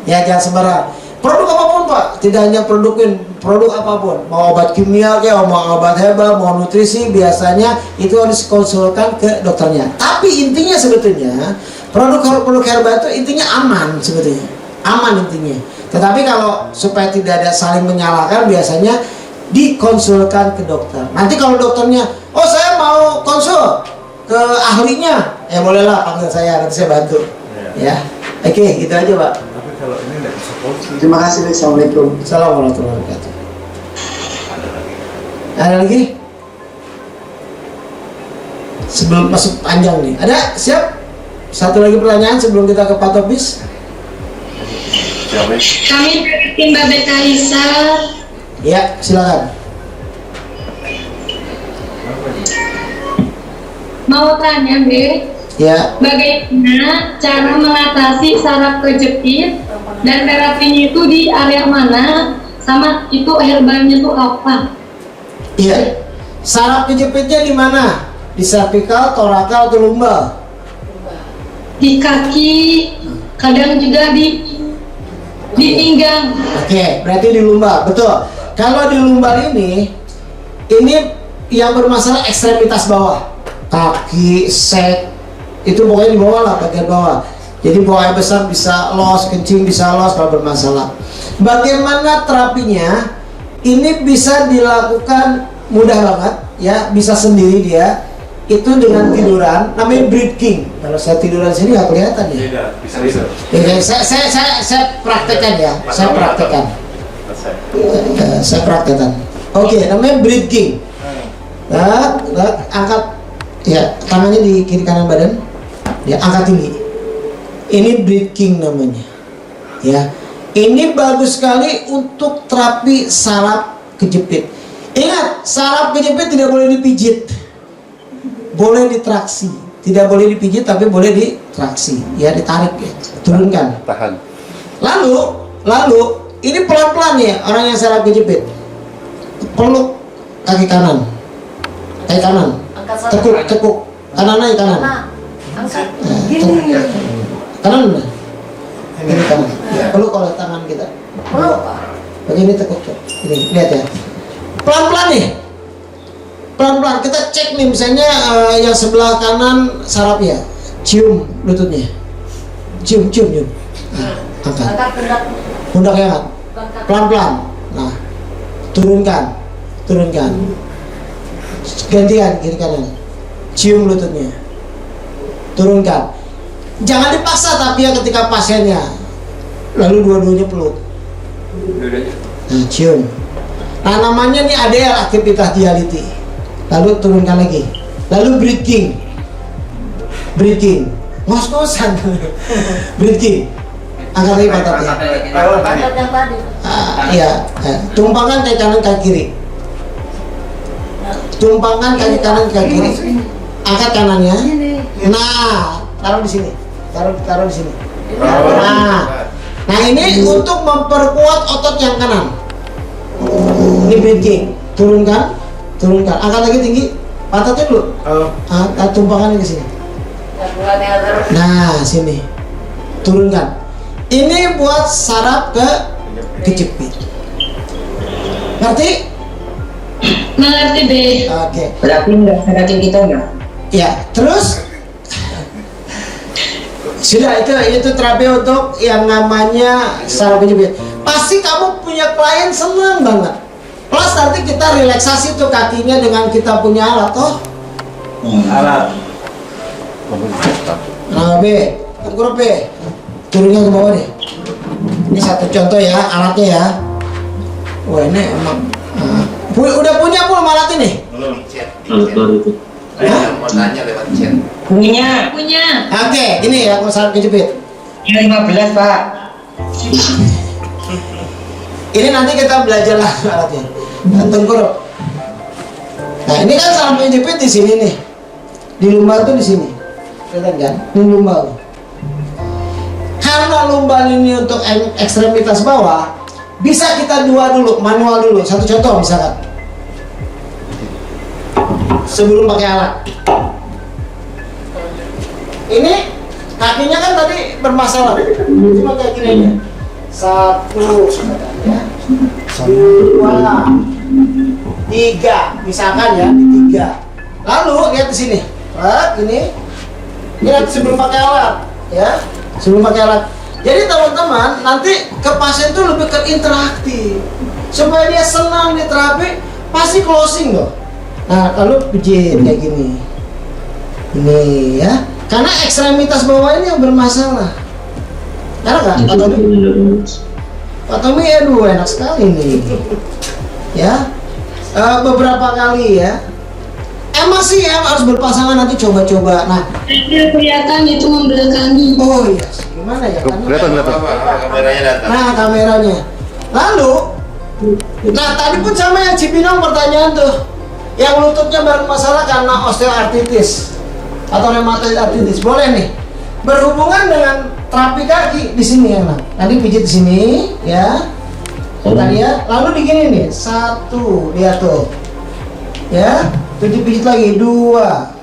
Ya, jangan sembarang. Produk apapun Pak, tidak hanya produk apapun, mau obat kimia kayak, mau obat herbal, mau nutrisi, biasanya itu harus konsultasikan ke dokternya. Tapi intinya sebetulnya produk herbal itu intinya aman sebetulnya, aman intinya. Tetapi kalau supaya tidak ada saling menyalahkan, biasanya dikonsulkan ke dokter. Nanti kalau dokternya, oh saya mau konsul ke ahlinya, ya bolehlah panggil saya, nanti saya bantu. Ya, oke, gitu aja Pak. Tapi kalau ini nggak bisa konsul. Terima kasih. Assalamualaikum. Assalamualaikum warahmatullahi wabarakatuh. Ada lagi? Sebelum masuk panjang nih, ada? Siap? Satu lagi pertanyaan sebelum kita ke Pak Topis. Siapa? Kami dari tim Babet Kaisar. Ya, silakan. Mau tanya, Be, Ya, bagaimana cara mengatasi saraf kejepit dan terapinya itu di area mana? Sama itu herbalnya itu apa? iya. Saraf kejepitnya di mana? Di cervical, thoracal, atau lumbal? Di kaki, kadang juga di pinggang. Oke, berarti di lumbal, betul. Kalau di lumbal ini yang bermasalah ekstremitas bawah, kaki, sek, itu pokoknya di bawah lah, bagian bawah. Jadi buang air besar bisa loss, kencing bisa loss kalau bermasalah. Bagaimana terapinya? Ini bisa dilakukan mudah banget ya, bisa sendiri dia. Itu dengan tiduran, namanya breathing. Kalau saya tiduran sini nggak kelihatan ya. Tidak, bisa. Ya, saya praktekkan ya, saya praktekkan. Saya praktekkan. Oke, namanya breathing. Nah, angkat ya tangannya di kiri kanan badan, ya angkat tinggi. Ini breathing namanya. Ya, ini bagus sekali untuk terapi saraf kejepit. Ingat, saraf kejepit tidak boleh dipijit, boleh ditraksi. Tidak boleh dipijit tapi boleh ditraksi. Ya, ditarik ya, turunkan. Tahan. Lalu ini pelan-pelan ya orang yang saraf kejepit. Peluk kaki kanan, tekuk kanan aja kanan. Angkat. Gini. Kanan benar. Ini kanan. Peluk oleh tangan kita. Peluk. Begini tekuk tuh. Ini lihat ya. Pelan-pelan nih. Pelan-pelan kita cek nih misalnya yang sebelah kanan saraf ya. Cium lututnya. Cium. Nah, angkat. Pundaknya angkat. Pelan-pelan. Nah, turunkan. Gantian kiri kanan. Cium lututnya. Turunkan. Jangan dipaksa tapi ya ketika pasiennya. Lalu dua-duanya peluk. Nah, cium. Nah, namanya nih ADL, aktivitas dialiti. Lalu turunkan lagi. Lalu breathing. Ngos-ngosan. Breathing. Angkat lagi pantatnya. yang tadi. Iya. Tumpangkan kaki kanan kaki kiri. Tumpangkan kaki kanan kaki kiri. Angkat kanannya. Nah, taruh di sini. Taruh di sini. Nah ini untuk memperkuat otot yang kanan. Ini breathing. Turunkan. Angkat lagi tinggi. Pantatnya dulu. Tumpangkan ke sini. Nah, sini. Turunkan. Ini buat saraf kejepit. Ngerti? Mengerti B. Oke. Berarti nggak kaki kita nggak? Ya, terus sudah itu terapi untuk yang namanya saraf kejepit. Pasti kamu punya klien senang banget. Plus nanti kita relaksasi tuh kakinya dengan kita punya alat toh. Alat. Nah B, ukur B, turunnya ke bawah deh. Ini satu contoh ya alatnya ya. Wah ini emang udah punya belum alat ini? Belum chat. Saya mau tanya lewat chat. Punya. Oke, ini ya kalau saraf kejepit. Yang 15 Pak. Ini nanti kita belajar lah alatnya. Tengkurap. Nah ini kan saraf kejepit di sini nih. Di lumbar tuh di sini. Kelihatan kan? Ini lumbar. Karena lumbar ini untuk ekstremitas bawah, bisa kita dua dulu, manual dulu. Satu contoh misalkan. Sebelum pakai alat. Ini kakinya kan tadi bermasalah. Cuma kayak gini aja. Satu, ya. Dua, tiga, misalkan ya, tiga. Lalu lihat di sini. Lihat ini. Ini nanti sebelum pakai alat, ya. Sebelum pakai alat. Jadi teman-teman nanti ke pasien itu lebih ke interaktif supaya dia senang di terapi, pasti closing loh. Nah lalu pijit kayak gini, ini ya. Karena ekstremitas bawah ini yang bermasalah. Karena nggak? Pak Tommy, aduh enak sekali nih. Ya, beberapa kali ya. Emang sih yang harus berpasangan nanti coba-coba. Nah, Kelihatan itu membelakangi. oh iya, gimana ya? Kelihatan. Kameranya datang. Nah, kameranya. Lalu, nah tadi pun sama yang Cipinang pertanyaan tuh, yang lututnya bermasalah karena osteoartritis atau rheumatoid arthritis, boleh nih berhubungan dengan terapi kaki di sini ya, nah. Nanti pijit di sini, ya. Tadi ya, lalu di gini nih, satu, lihat tuh, ya. Pijit lagi, dua.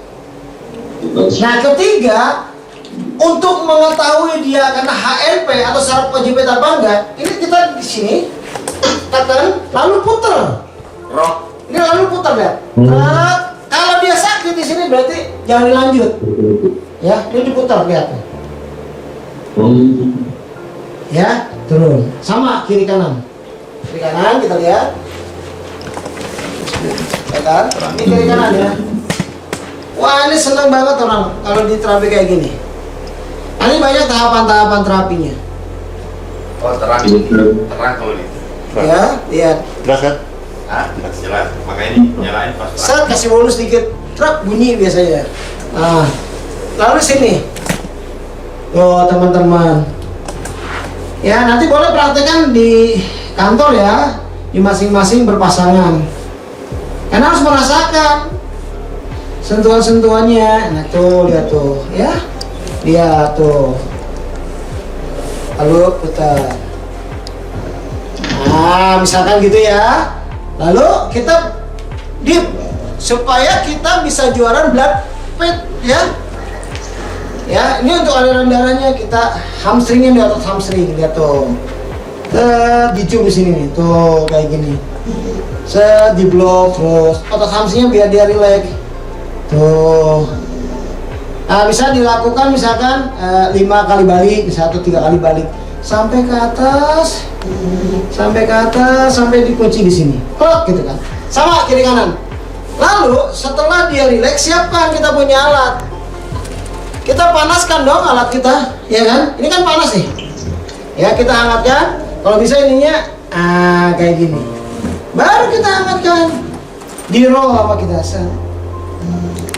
Nah ketiga, untuk mengetahui dia karena HNP atau saraf kejepit apa enggak, ini kita di sini tekan, lalu puter. Ini lalu puter ya. Kalau dia sakit di sini berarti jangan dilanjut. Ya, ini diputar lihat. Ya, turun. Sama kiri kanan. Kiri kanan kita lihat. Lihat, ini kiri kanan ya. Wah, ini senang banget orang kalau di terapi kayak gini. Ini banyak tahapan-tahapan terapinya. Oh terang kalau ini. Ya, lihat. Jelas kan? Ah, jelas. Makanya ini nyalain pas. Saat kasih bonus sedikit, truk bunyi biasanya. Nah, lalu sini. Oh teman-teman. Ya nanti boleh praktekkan di kantor ya, di masing-masing berpasangan. Karena harus merasakan sentuhan-sentuhannya. Nah tuh lihat tuh, ya. Lihat tuh. Lalu putar. Nah misalkan gitu ya. Lalu kita dip supaya kita bisa juaran blood pit ya. Ya, ini untuk aliran darahnya kita hamstringnya di otot hamstring, lihat tuh. Dicium di sini nih, tuh kayak gini. Di blok terus otot hamstringnya biar dia rileks. Tuh. Nah, bisa dilakukan misalkan 5 kali balik, bisa atau 3 kali balik sampai ke atas. Sampai dikunci di sini. Klok gitu kan. Sama kiri kanan. Lalu setelah dia rileks, siapkan kita punya alat. Kita panaskan dong alat kita, ya kan? Ini kan panas nih. Ya, kita hangatkan. Kalau bisa ininya kayak gini. Baru kita hangatkan. Di roll apa kita set.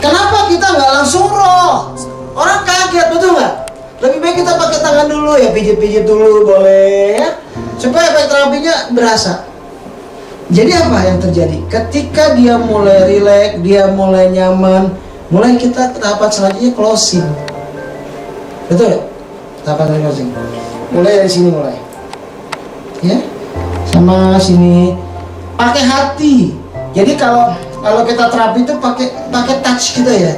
Kenapa kita nggak langsung roll? Orang kaget, betul nggak? Lebih baik kita pakai tangan dulu ya, pijit-pijit dulu boleh ya. Supaya efek terapinya berasa. Jadi apa yang terjadi? Ketika dia mulai rileks, dia mulai nyaman, mulai kita ke tahapan selanjutnya closing. Betul ya? Tahapan closing. Mulai dari sini mulai. Ya. Sama sini. Pakai hati. Jadi kalau kita terapi itu pakai touch kita ya.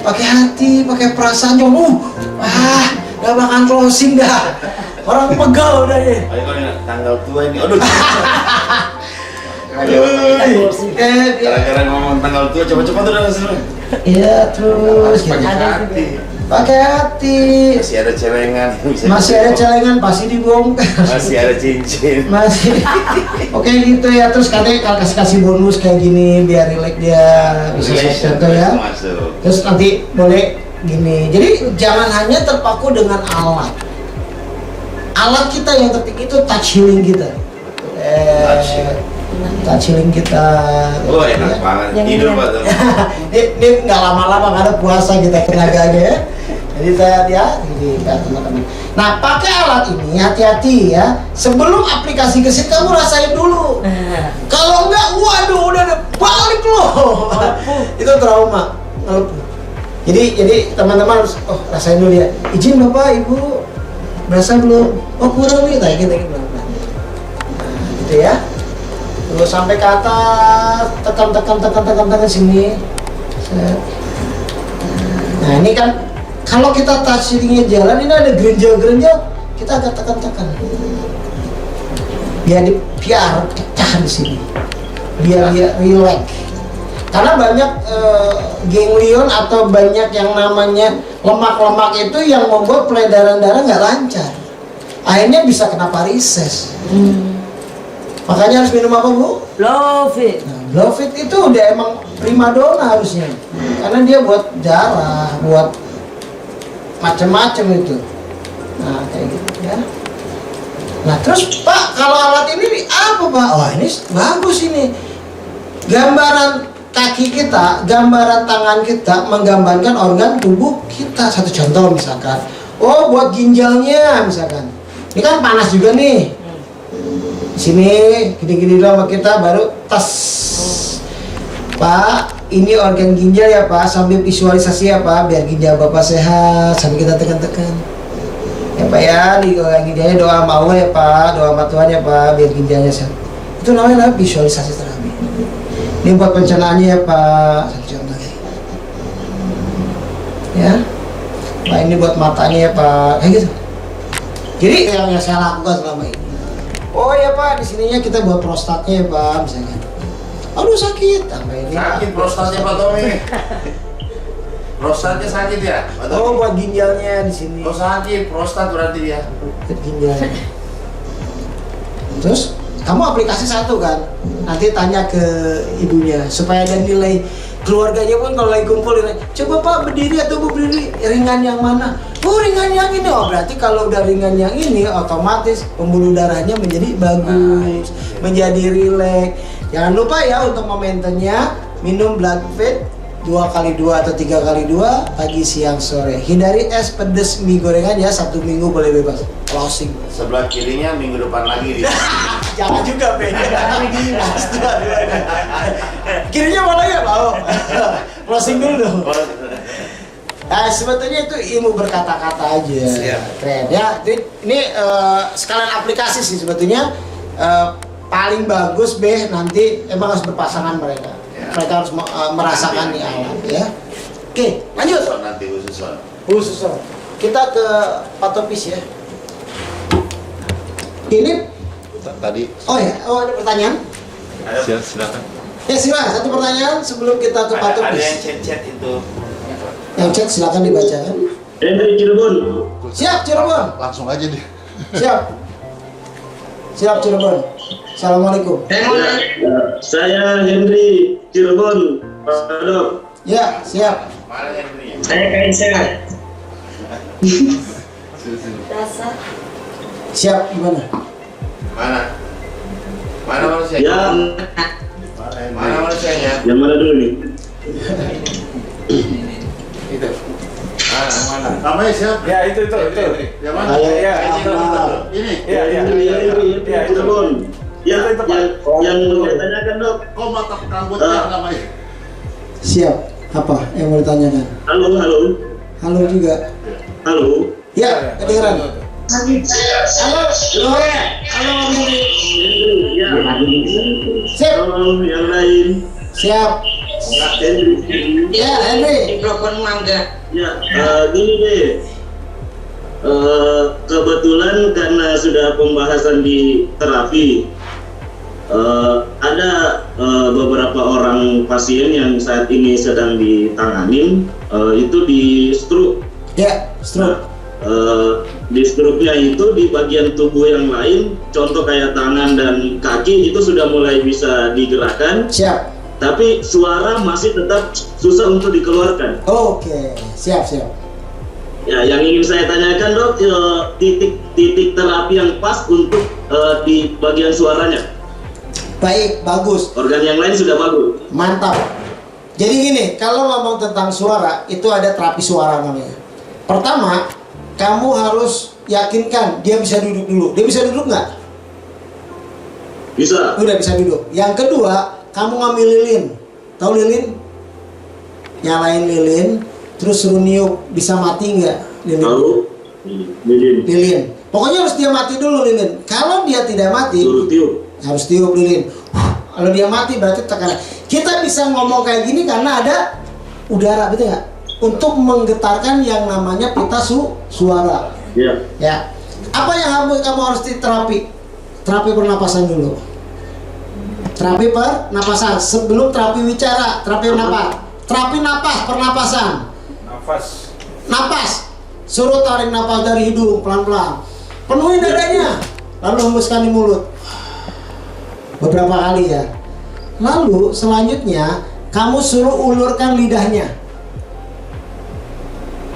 Pakai hati, pakai perasaan. Gak bakal closing dah. Orang pegal udah ya. Ayo kalau tanggal tua ini, aduh. Gara-gara ngomong tanggal tua, coba-coba terus. Iya terus gitu. Pakai hati. Pakai hati. Masih ada celengan. Masih ada celengan pasti dibongkar. Masih ada cincin. Masih. Oke gitu ya, terus katanya kalau kasih bonus kayak gini biar relax dia bisa contoh ya. Masuk. Terus nanti boleh gini. Jadi jangan hanya terpaku dengan alat. Alat kita yang terpenting itu touch healing kita. Touch healing kita. Oh enak banget. Tidur Pak. Ini nggak lama-lama karena puasa kita tenaganya ya. Jadi saya ya, ini teman-teman. Nah pakai alat ini hati-hati ya. Sebelum aplikasi gesit kamu rasain dulu. Kalau enggak, waduh udah balik loh. Itu trauma. Jadi teman-teman harus rasain dulu ya. Izin bapak ibu, berasa belum? Oh kurang nih, kayak gitu. Nah, gitu ya. Terus sampai ke atas, tekan sini. Nah ini kan kalau kita touch healingnya jalan, ini ada gerenjel, kita agak tekan. Biar pecah di sini, biar dia relax. Karena banyak ganglion atau banyak yang namanya lemak-lemak itu yang membuat peredaran darah nggak lancar. Akhirnya bisa kena varises. Makanya harus minum apa Bu? Blowfit. Nah, Blowfit itu udah emang primadona harusnya, karena dia buat darah, buat macam-macam itu. Nah kayak gitu ya. Nah terus Pak, kalau alat ini apa Pak? Oh ini bagus ini. Gambaran kaki kita, gambaran tangan kita menggambarkan organ tubuh kita. Satu contoh misalkan, oh buat ginjalnya misalkan. Ini kan panas juga nih. Sini gini-gini dulu sama kita baru tas. Pak, ini organ ginjal ya Pak, sambil visualisasi ya Pak, biar ginjal Bapak sehat, sambil kita tekan-tekan. Ya Pak ya, di organ ginjalnya doa sama Allah ya Pak, doa sama Tuhan ya Pak, biar ginjalnya sehat. Itu namanya visualisasi terapi. Ini buat pencernaannya ya Pak, satu contoh ya. Pak ini buat matanya ya Pak, kayak gitu. Jadi yang saya lakukan selama ini. Oh ya Pak, di sininya kita buat prostatnya ya Pak, misalnya. Aduh sakit, tambah ini. Sakit prostatnya Pak Tommy. Prostatnya sakit ya? Pak Tommy? Oh buat ginjalnya di sini. Oh sakit, prostat berarti dia. Ginjal. Terus kamu aplikasi satu kan, nanti tanya ke ibunya supaya ada nilai. Keluarganya pun kalau lagi kumpul, coba Pak berdiri atau berdiri, ringan yang mana? Oh ringan yang ini. Oh berarti kalau udah ringan yang ini otomatis pembuluh darahnya menjadi bagus, menjadi rileks. Jangan lupa ya untuk momentumnya minum blood feed 2x2 atau 3x2 pagi siang sore. Hindari es pedes mie gorengan ya, 1 minggu boleh bebas. Closing. Sebelah kirinya minggu depan lagi dia. Jangan juga beda. Kirinya mana ya mau? Closing dulu dong. Nah, sebetulnya itu ilmu berkata-kata aja. Siap. Keren ya. Ini sekalian aplikasi sih sebetulnya. Paling bagus nanti emang harus berpasangan mereka. Ya. Mereka harus merasakan nih alat ya. Oke, lanjut. Nanti khusus. Khusus. Kita ke patopis ya. Ini tadi. oh ya, ada pertanyaan? Silakan. Ya silakan, satu pertanyaan sebelum kita ke Ada patopis. yang chat itu. Yang chat silakan dibacakan. Henry Cirebon. Siap Cirebon. Langsung aja deh. Siap Cirebon. Assalamualaikum. Saya Henry Cirebon, Pak Dok. Ya, siap. Mana yang ini? Saya Kaisa. Dasar. Siap gimana? Mana? Mana manusia? Ya, Mana manusianya? yang mana dulu nih? Itu. Mana? Namanya siapa? Ya itu. Yang mana? Ya, Ini. Iya. Cirebon. Ya, yang mau ditanyakan Dok. Kok mata rambutnya namanya? Siap. Apa yang mau ditanyakan? Halo. Halo juga. Halo. Ya, kedengeran. Halo. Ya. Siap. Halo, yang lain. Siap. Henry. Ya, Henry. Mikrofon mangga. Ya, gini deh. Kebetulan karena sudah pembahasan di terapi, ada beberapa orang pasien yang saat ini sedang ditanganin, itu di stroke. Ya, stroke. Di stroke-nya itu di bagian tubuh yang lain, contoh kayak tangan dan kaki itu sudah mulai bisa digerakkan. Siap. Tapi suara masih tetap susah untuk dikeluarkan. Oke, siap. Ya, yang ingin saya tanyakan dok, titik terapi yang pas untuk di bagian suaranya. Baik, bagus. Organ yang lain sudah bagus. Mantap. Jadi gini, kalau ngomong tentang suara, itu ada terapi suara namanya. Pertama, kamu harus yakinkan dia bisa duduk dulu. Dia bisa duduk nggak? Bisa. Udah bisa duduk. Yang kedua, kamu ngambil lilin. Tahu lilin? Nyalain lilin, terus suruh niup. Bisa mati nggak lilin? Tahu. Lilin. Pokoknya harus dia mati dulu lilin. Kalau dia tidak mati, suruh tiup. Harus tiup lilin. Kalau dia mati berarti tekanan. Kita bisa ngomong kayak gini karena ada udara, betul nggak? Untuk menggetarkan yang namanya pita suara. Iya. Ya. Apa yang kamu harus diterapi? Terapi pernapasan dulu. Terapi pernapasan sebelum terapi wicara. Terapi napas. Terapi napas, pernapasan. Napas. Suruh tarik napas dari hidung pelan-pelan. Penuhi dadanya. Lalu hembuskan di mulut. Beberapa kali ya. Lalu selanjutnya kamu suruh ulurkan lidahnya.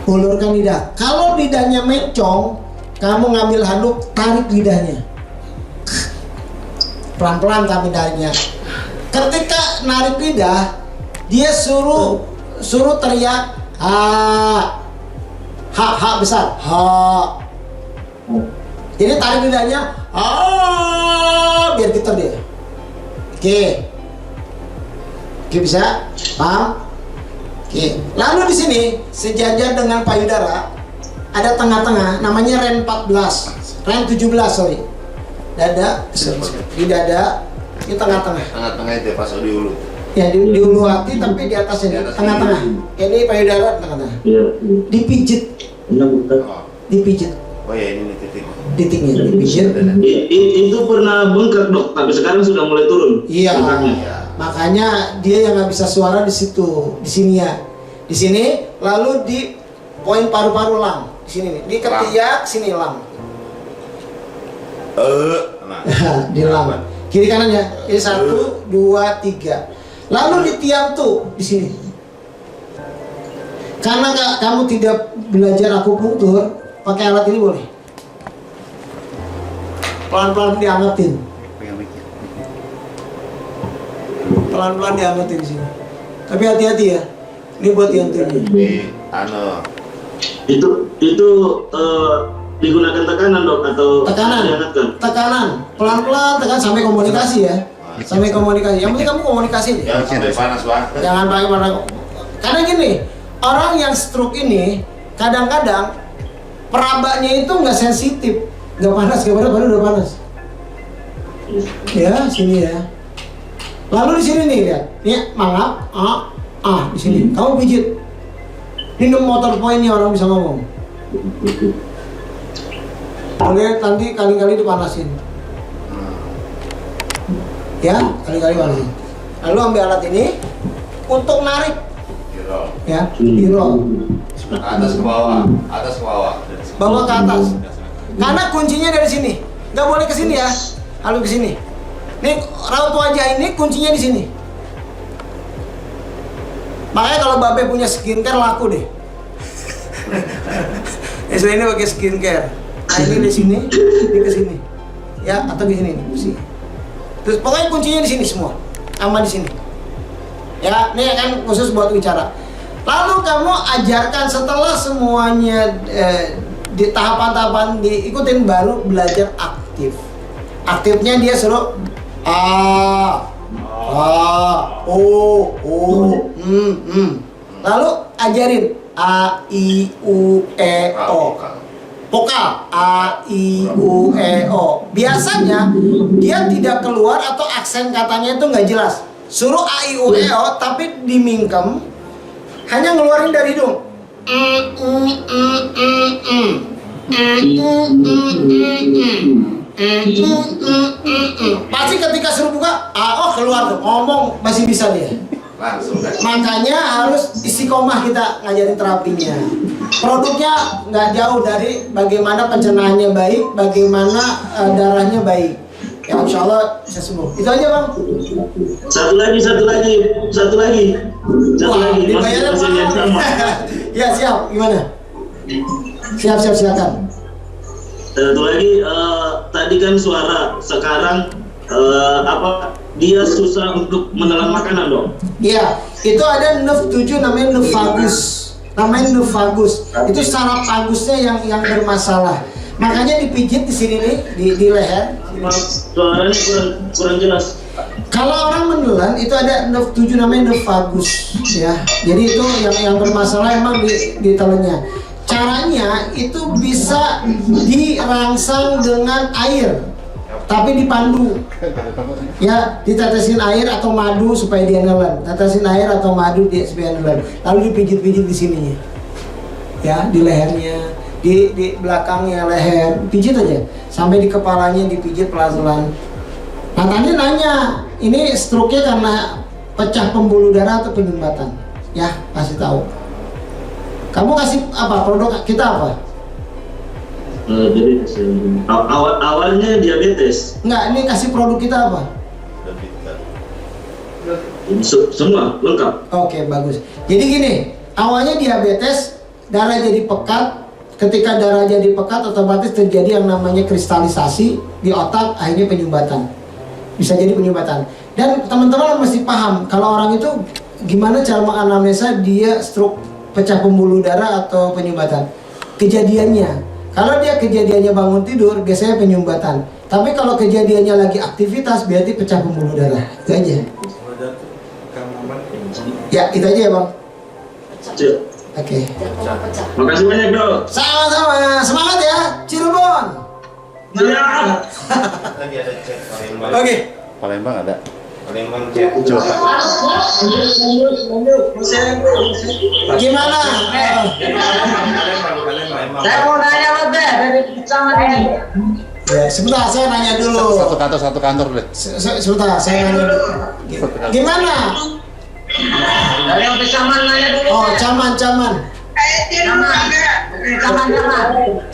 Ulurkan lidah. Kalau lidahnya mencong, kamu ngambil handuk, tarik lidahnya. Pelan-pelan kami nariknya. Ketika narik lidah, dia suruh teriak ha besar, ha. Jadi tarik lidahnya, biar getar dia. Oke, bisa, paham? Oke. Lalu di sini sejajar dengan payudara ada tengah-tengah, namanya ren 14, ren 17 sorry. Dada, di dada, di tengah-tengah. Tengah-tengah itu pas di ulu. Ya di ulu hati tapi di atasnya, tengah-tengah. Ini payudara tengah-tengah. Iya. Dipijit. Dipijit. Oh ya ini titik. Titiknya dipijit. Itu pernah bengkak dok, tapi sekarang sudah mulai turun. Iya. Bengkaknya. Makanya dia yang nggak bisa suara di situ, di sini ya. Di sini, lalu di poin paru-paru lang. Di sini nih, di ketiak sini lang. Di lang. Kiri kanan ya. Ini 1, 2, 3. Lalu di tiang tuh di sini. Karena kamu tidak belajar akupunktur, pakai alat ini boleh. Pelan-pelan diangetin. Pelan-pelan diangetin di sini. Tapi hati-hati ya. Ini buat yang tinggi. Itu digunakan tekanan dok atau diangkatkan? Tekanan, pelan-pelan tekan sampai komunikasi ya. Sampai komunikasi. Yang penting kamu komunikasi deh. Jangan sampai panas bang. Jangan pakai panas. Karena gini, orang yang stroke ini kadang-kadang perabanya itu nggak sensitif, nggak panas, baru udah panas. Ya sini ya. Lalu di sini nih lihat, ini mangap, di sini. Kamu pijit. Ini motor poinnya orang bisa ngomong. Boleh nanti kali-kali dipanasin. Ya, kali-kali panasin. Lalu ambil alat ini untuk narik. Ya, roll. Atas ke bawah, atas ke bawah. Bawa ke atas. Karena kuncinya dari sini. Nggak boleh ke sini ya. Lalu ke sini. Nih raut wajah ini kuncinya di sini. Makanya kalau Babe punya skincare laku deh. Ini pakai skincare. Nah ini di sini, ini ke sini. Ya, atau di sini, di sini. Terus pokoknya kuncinya di sini semua. Aman di sini. Ya, ini kan khusus buat bicara. Lalu kamu ajarkan setelah semuanya di tahapan-tahapan diikutin, baru belajar aktif. Aktifnya dia suruh lalu ajarin a i u e o, vokal a i u e o. Biasanya dia tidak keluar atau aksen katanya itu nggak jelas. Suruh a i u e o tapi dimingkem, hanya ngeluarin dari hidung. Pasti ketika suruh buka, oh keluar tuh, ngomong masih bisa dia. Langsung kan. Makanya harus istiqomah kita ngajarin terapinya. Produknya nggak jauh dari bagaimana pencernaannya baik, bagaimana darahnya baik. Ya insya Allah bisa sembuh. Itu aja bang. Satu lagi. Wah, dibayarnya Masih yang sama. Ya siap, gimana? Siap silakan. Satu lagi, tadi kan suara, sekarang dia susah untuk menelan makanan dong. Iya, itu ada nerve 7 namanya nerve vagus. Itu saraf vagusnya yang bermasalah. Makanya dipijit di sini nih, di leher. Suaranya kurang jelas. Kalau orang menelan itu ada nerve 7 namanya nerve vagus ya. Jadi itu yang bermasalah emang di telennya. Caranya itu bisa dirangsang dengan air, tapi dipandu. Ya, ditetesin air atau madu supaya dia nelen. Tetesin air atau madu dia supaya nelen. Lalu dipijit-pijit di sininya. Ya, di lehernya, di belakangnya leher, pijit aja. Sampai di kepalanya dipijit pelan-pelan. Nah, tadi nanya, ini stroke-nya karena pecah pembuluh darah atau penyumbatan? Ya, kasih tahu. Kamu kasih apa? Produk kita apa? Jadi awalnya diabetes. Enggak, ini kasih produk kita apa? Semua lengkap. Oke, bagus. Jadi gini, awalnya diabetes, darah jadi pekat. Ketika darah jadi pekat, otomatis terjadi yang namanya kristalisasi di otak, akhirnya penyumbatan. Bisa jadi penyumbatan. Dan teman-teman mesti paham, kalau orang itu gimana cara menganamnesa dia stroke, pecah pembuluh darah atau penyumbatan. Kejadiannya, kalau dia kejadiannya bangun tidur, biasanya penyumbatan. Tapi kalau kejadiannya lagi aktivitas, berarti pecah pembuluh darah. Itu aja. Ya, itu aja ya bang. Oke. Makasih banyak dok. Sama-sama, semangat ya, Cirebon. Lagi ada cek Palembang. Oke. Palembang ada. Palembang cek. Gimana? Saya mau nanya lo deh dari sama ini. Ya, sebentar saya nanya dulu. Satu kantor deh. Sebentar saya nanya dulu. Gimana? Dari yang Caman nanya dulu. Oh, Caman. Caman.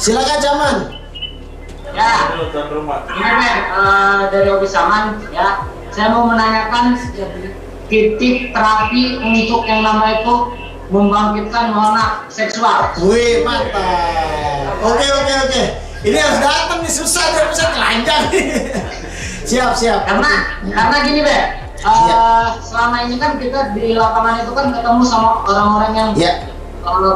Silakan Caman. Ya. Ini dari Obi Saman ya. Saya mau menanyakan titik terapi untuk yang namanya itu membangkitkan hormon seksual. Wih, mantap. Oke. Ini harus datang nih, susah dia bisa telanjang. Siap. Karena gini Be, selama ini kan kita di lapangan itu kan ketemu sama orang-orang yang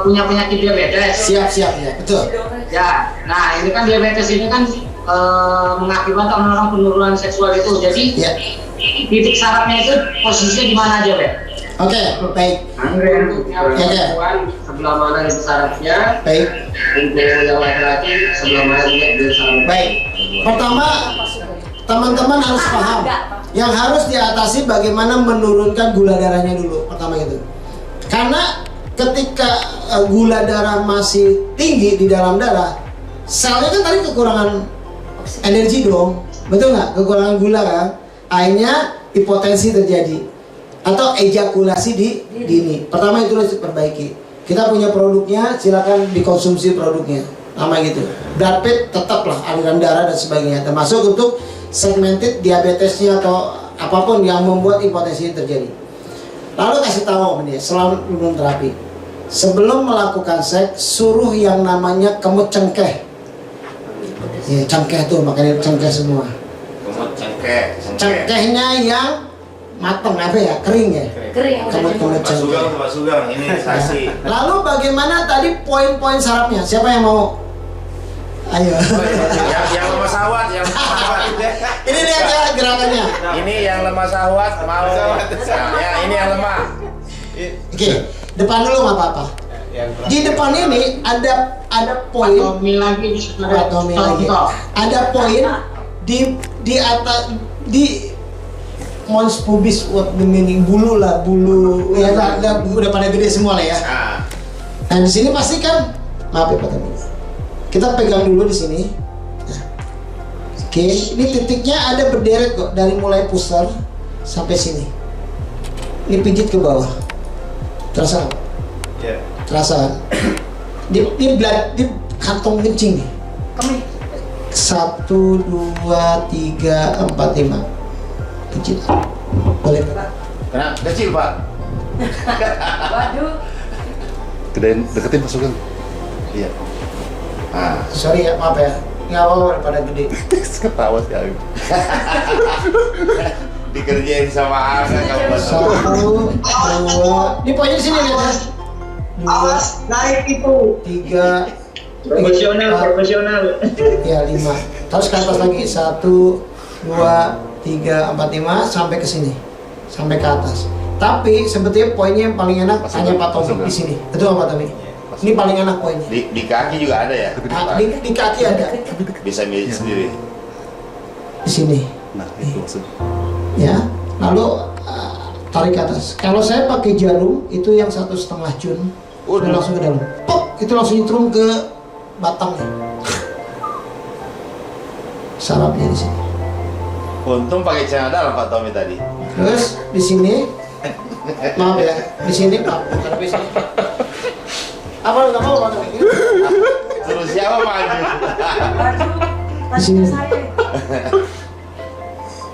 punya penyakit diabetes. Siap ya, betul. Ya, nah ini kan diabetes ini kan mengakibatkan orang penurunan seksual itu. Jadi titik sarafnya itu posisinya di mana aja, Be? Oke, baik. Sebelah mana itu sarafnya? Baik. Untuk yang laki-laki sebelah mana itu sarafnya? Baik. Pertama, teman-teman harus paham. Yang harus diatasi bagaimana menurunkan gula darahnya dulu. Pertama itu. Karena ketika gula darah masih tinggi di dalam darah, selnya kan tadi kekurangan energi dong, betul nggak? Kekurangan gula kan, akhirnya hipotensi terjadi atau ejakulasi dini. Pertama itu harus diperbaiki. Kita punya produknya, silakan dikonsumsi produknya, nama gitu. Blood pit tetaplah aliran darah dan sebagainya, termasuk untuk segmented diabetesnya atau apapun yang membuat hipotensi terjadi. Lalu kasih tahu dia selama terapi, sebelum melakukan seks suruh yang namanya kemut cengkeh. Ya, cengkeh tuh makanya cengkeh semua. Kemut cengkeh. Cengkehnya yang matang apa ya, kering ya. Kemut cengkeh. Pak Sugeng, ini sasi. Lalu bagaimana tadi poin-poin sarafnya? Siapa yang mau? Ayo. Yang lemah sahwat, Ini dia gerakannya. Ini yang lemah sahwat mau. Ya, ini yang lemah. Oke, depan dulu nggak apa-apa. Di depan ini ada poin. Atomi lagi. Ada poin di atas di mons pubis, what the meaning, bulu ya udah pada gede semua lah ya. Nah di sini pasti kan, maaf ya Pak Tami. Kita pegang dulu di sini. Oke, ini titiknya ada berderet kok dari mulai pusar sampai sini. Ini pijit ke bawah. Terasa? Ya. Terasa? Di kantong kencing nih. 1, 2, 3, 4, 5. Pijit. Boleh. Kena kecil Pak. Waduh. Gedein, deketin masukin. Iya. Ah, Sorry ya, maaf ya. Nggak apa-apa daripada gede. ketawa sih aku. Dikerjain sama Aga kalau 1, 2. Ini poinnya di sini lihat ya. 2, naik itu. 3, Profesional. ya 5. Terus ke atas lagi 1, 2, 3, 4, 5 sampai ke sini, sampai ke atas. Tapi sebetulnya poinnya yang paling enak hanya Pak Tommy di sini. Betul Pak Tommy? Ini paling enak poinnya. di kaki juga ada ya. Di kaki ada. Bisa milih sendiri. Di sini. Nah, itu maksudnya. Ya. Lalu tarik ke atas. Kalau saya pakai jarum itu yang 1,5 jun, udah langsung ke dalam. Pok, itu langsung nyetrum ke batangnya. Sarapnya di sini. Untung pakai celana dalam Pak Tommy tadi. Terus di sini, maaf ya, di sini maaf, bukan di sini. Apa lu nggak mau Pak Tommy? Terus siapa maju? Di sini.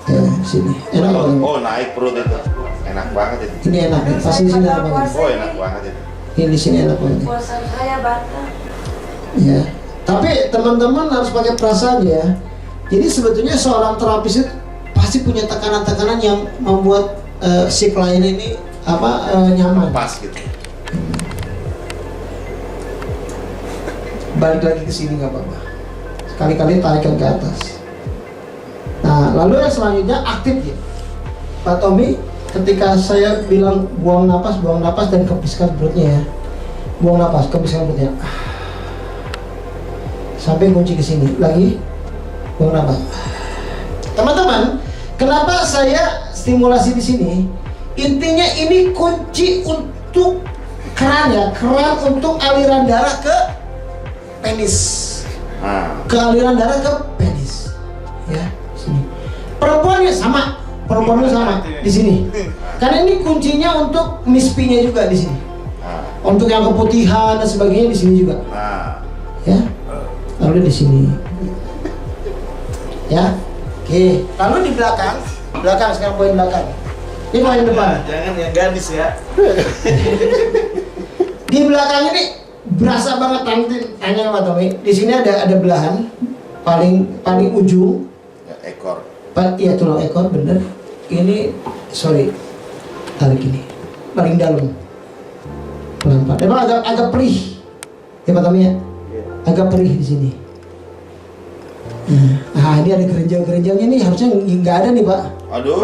Ya, di sini. Enak banget. Oh, naik perut itu. Enak banget itu. Ini enak, ya. Pasti di sini enak banget. Oh, enak banget itu. Ini di sini enak banget. Puasa saya batal. Ya. Tapi teman-teman harus pakai perasaan ya. Jadi sebetulnya seorang terapis itu pasti punya tekanan-tekanan yang membuat si klien ini nyaman. Pas gitu. Balik lagi ke sini nggak apa-apa. Sekali-kali tarikan ke atas. Nah, lalu yang selanjutnya aktif ya. Pak Tommy, ketika saya bilang buang napas dan kepiskan perutnya ya. Buang napas, kepiskan perutnya. Sampai kunci ke sini. Lagi. Buang napas. Teman-teman, kenapa saya stimulasi di sini? Intinya ini kunci untuk keran ya, keran untuk aliran darah ke penis. Ke aliran darah ke penis. Ya, sini. Perempuannya sama, di sini. Karena ini kuncinya untuk mispinya juga di sini. Untuk yang keputihan dan sebagainya di sini juga. Ya. Lalu di sini. Ya. Oke. Lalu di belakang sekarang poin belakang. Ini poin depan. Jangan yang gadis ya. Di belakang ini berasa banget tanya Pak Tommy. Di sini ada belahan paling ujung. Ya, ekor. Iya tulang ekor bener. Ini tarik ini paling dalam. Pelan-pelan. Emang agak perih. Ya Pak Tommy ya. Agak perih di sini. Nah, ini ada gerenjang-gerenjangnya nih, harusnya nggak ada nih Pak. Aduh.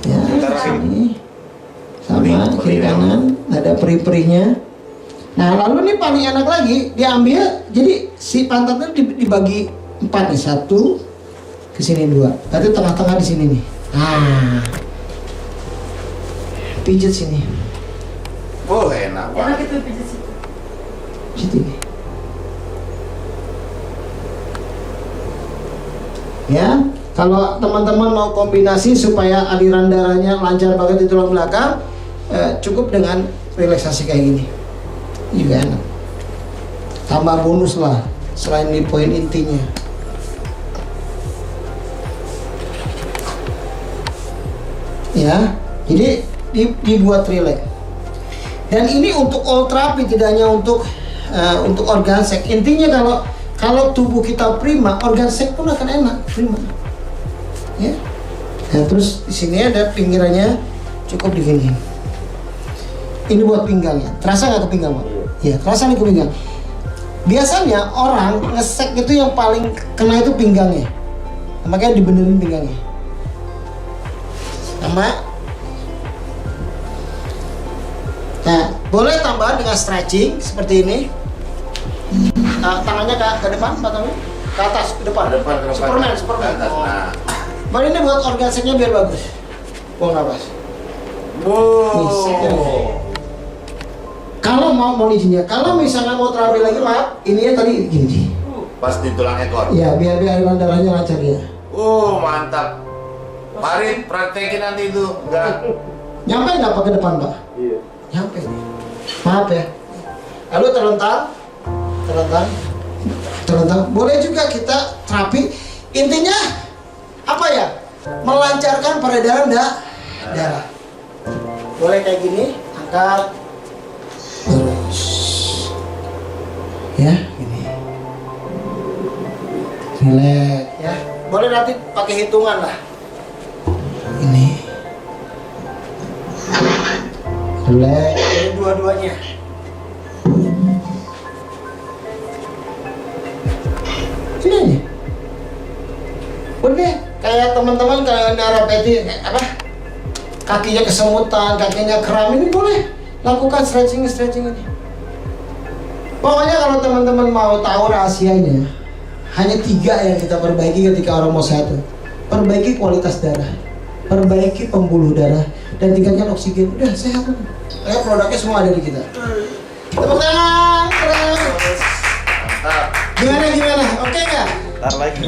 Ya, sini. Sama kiri kanan ada perih-perihnya. Nah, lalu nih paling enak lagi diambil, jadi si pantatnya dibagi 4 nih, 1 ke sini 2. Berarti tengah-tengah di sini nih. Nah, pijat sini. Oh, enak banget. Enak itu pijat situ. Sini. Ya, kalau teman-teman mau kombinasi supaya aliran darahnya lancar banget di tulang belakang, cukup dengan relaksasi kayak gini. Juga enak. Tambah bonus lah, selain di poin intinya. Ya, jadi dibuat rileks. Dan ini untuk all terapi, tidak hanya untuk organ seks. Intinya kalau tubuh kita prima, organ seks pun akan enak, prima. Ya. Nah, terus di sini ada pinggirannya, cukup di sini. Ini buat pinggangnya. Terasa nggak ke pinggang, Pak? Iya, terasa nih ke pinggang. Biasanya orang ngesek itu yang paling kena itu pinggangnya. Makanya dibenerin pinggangnya. Sama. Nah, boleh tambahan dengan stretching seperti ini. Tangannya ke depan, Pak Tommy? Ke atas, ke depan. Superman. Nah. Baru ini buat organ seknya biar bagus. Buang nafas. Kalau mau izinnya, kalau misalnya mau terapi lagi, Pak, ininya tadi gini. pas di tulang ekor. Ya, biar aliran darahnya lancar ya. Mantap. Farid, praktekin nanti itu. Enggak. Nyampe nggak Pak ke depan Pak? Iya. Nyampe nih. Maaf ya. Lalu terlentang. Boleh juga kita terapi. Intinya apa ya? Melancarkan peredaran darah. Boleh kayak gini, angkat. Terus. Ya, gini. Relax ya. Boleh nanti pakai hitungan lah. Ini. Relax, ini dua-duanya. Sini aja. Udah, kayak teman-teman kayak narapeti apa? Kakinya kesemutan, kakinya kram, ini boleh lakukan stretching ini. Pokoknya kalau teman-teman mau tahu rahasianya, hanya 3 yang kita perbaiki ketika orang mau sehat. Perbaiki kualitas darah, perbaiki pembuluh darah, dan tingkatkan oksigen. Udah sehat. Kayak produknya semua ada di kita. Tepuk tangan, keren. Mantap. Gimana? Oke nggak? Ntar lagi.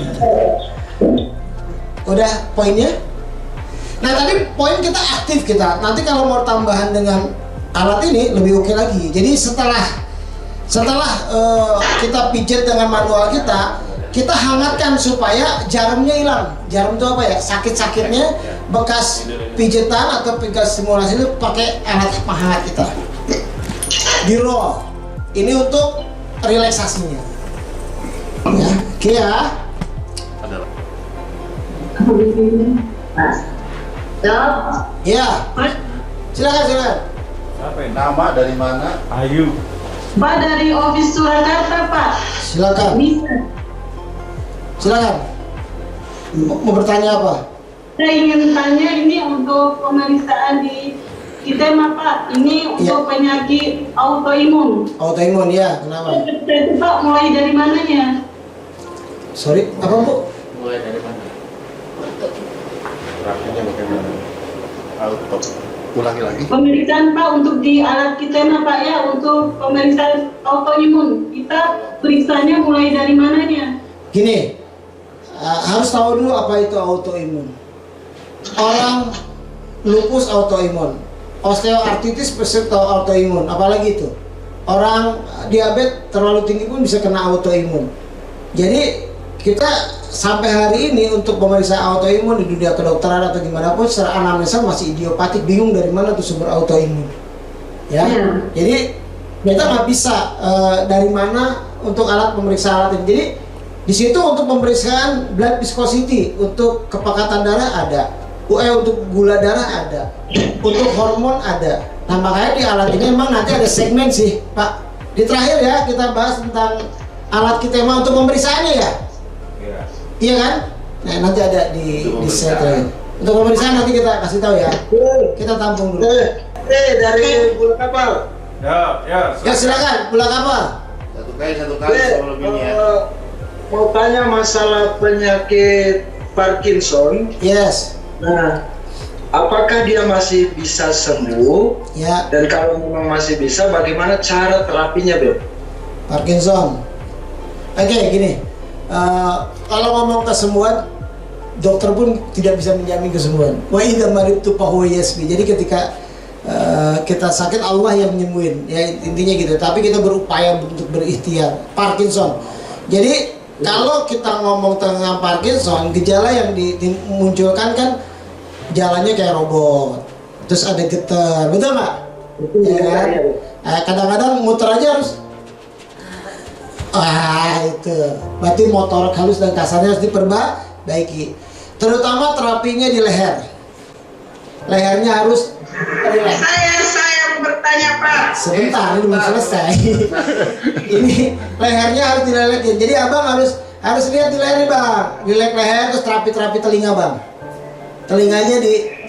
Udah poinnya? Nah tadi poin kita aktif kita. Nanti kalau mau tambahan dengan alat ini lebih oke lagi. Jadi setelah kita pijat dengan manual kita hangatkan supaya jarumnya hilang. Jarum itu apa ya? Sakit-sakitnya bekas pijetan atau bekas stimulasi itu pakai alat penghangat kita. Di roll. Ini untuk relaksasinya. Ya, oke ya. Ada. Ya. Silakan. Siapa ini? Nama dari mana? Ayu. Pak dari office Surakarta Pak. Silakan. Silakan. Mau bertanya apa? Saya ingin tanya ini untuk pemeriksaan di kita Pak. Ini untuk penyakit autoimun. Autoimun ya, kenapa? Itu Pak mulai dari mananya? Sorry, apa Bu? Mulai dari mana? Terapinya bagaimana? Auto. Ulangi lagi. Pemeriksaan Pak untuk di alat kita Pak ya, untuk pemeriksaan autoimun. Kita periksanya mulai dari mananya? Gini, harus tahu dulu apa itu autoimun. Orang lupus autoimun, osteoartritis pasti tahu autoimun, apalagi itu. Orang diabetes terlalu tinggi pun bisa kena autoimun. Jadi kita sampai hari ini untuk pemeriksaan autoimun di dunia kedokteran atau gimana pun secara anamnesa masih idiopatik, bingung dari mana tuh sumber autoimun. Ya, jadi kita nggak bisa dari mana untuk alat pemeriksaan alat ini. Jadi di situ untuk pemeriksaan blood viscosity, untuk kepekatan darah ada, untuk gula darah ada, untuk hormon ada. Nah makanya di alat ini emang nanti ada segmen sih Pak. Di terakhir ya kita bahas tentang alat kita emang untuk pemeriksaannya ya. Iya kan? Nah nanti ada di set terakhir. Untuk pemeriksaan nanti kita kasih tahu ya. Kita tampung dulu. Dari bola kapal. Ya. Ya silakan, bola kapal. Satu kali sebelum ini ya. Mau tanya masalah penyakit Parkinson. Yes. Nah, apakah dia masih bisa sembuh? Ya. Dan kalau memang masih bisa, bagaimana cara terapinya, Beb? Parkinson. Oke, gini. Kalau ngomong kesembuhan, dokter pun tidak bisa menjamin kesembuhan. Wa idza maridtu fa huwa yashfi. Jadi ketika kita sakit, Allah yang menyembuhin. Ya intinya gitu. Tapi kita berupaya untuk berikhtiar. Parkinson. Jadi kalau kita ngomong tentang Parkinson, gejala yang dimunculkan kan jalannya kayak robot. Terus ada getar, betul nggak? Ya kan? Kadang-kadang muter aja harus. Itu berarti motor halus dan kasarnya harus diperbaiki. Terutama terapinya di leher. Lehernya harus relax. Saya mau bertanya Pak. Sebentar, ini belum selesai. Ini lehernya harus dilelekin. Jadi abang harus lihat di leher bang. Dilek leher terus terapi telinga bang. Telinganya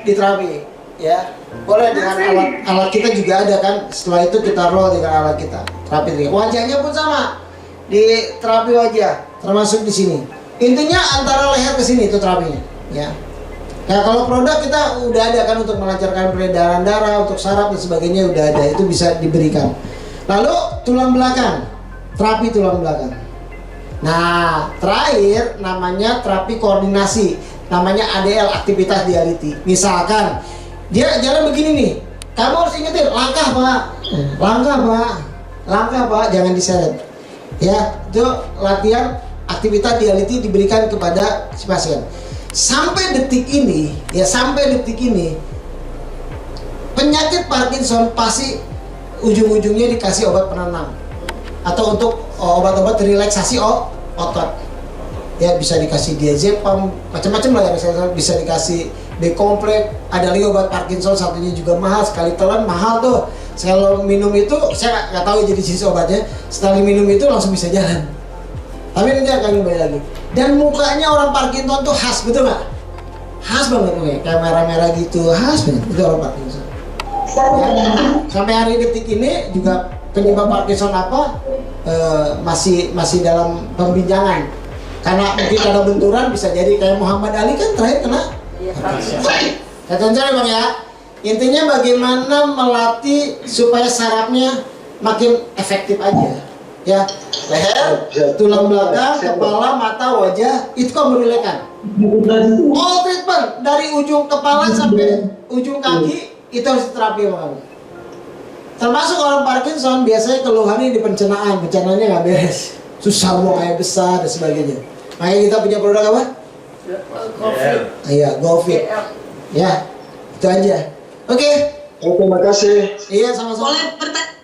diterapi, ya. Boleh dengan alat kita juga ada kan. Setelah itu kita roll dengan alat kita. Terapi telinga. Wajahnya pun sama. Di terapi wajah termasuk di sini. Intinya antara leher ke sini itu terapinya, ya. Nah kalau produk kita udah ada kan untuk melancarkan peredaran darah, untuk saraf dan sebagainya udah ada, itu bisa diberikan. Lalu tulang belakang, terapi tulang belakang. Nah, terakhir namanya terapi koordinasi, namanya ADL, aktivitas dialiti. Misalkan dia jalan begini nih, kamu harus ingetin langkah pak, langkah pak, jangan diseret. Ya, itu latihan aktivitas dialiti diberikan kepada si pasien. Sampai detik ini, penyakit Parkinson pasti ujung-ujungnya dikasih obat penenang atau untuk obat-obat relaksasi otot. Ya, bisa dikasih diazepam, macam-macam lah ya, bisa dikasih dekompleks. Ada lagi obat Parkinson satunya juga mahal, sekali telan mahal tuh. Kalau minum itu, saya nggak tahu jadi jenis obatnya. Setelah minum itu langsung bisa jalan. Tapi nanti akan kembali lagi. Dan mukanya orang Parkinson tuh khas, betul nggak? Khas banget nih, kayak merah-merah gitu, khas banget. Itu orang Parkinson. Ya, sampai hari detik ini juga penyebab Parkinson apa masih dalam pembincangan. Karena mungkin ada benturan, bisa jadi kayak Muhammad Ali kan terakhir kena. Saya tonton bang ya. Intinya bagaimana melatih supaya sarafnya makin efektif aja. Ya, leher, tulang belakang, kepala, mata, wajah, itu kamu relakan. All treatment dari ujung kepala sampai ujung kaki itu harus terapi sama kamu. Termasuk orang Parkinson biasanya keluhannya di pencernaannya nggak beres, susah buang air besar dan sebagainya. Makanya kita punya produk apa? Iya, GoFit. Ya, itu aja. Oke. Terima kasih. Iya, sama-sama. Boleh bertanya?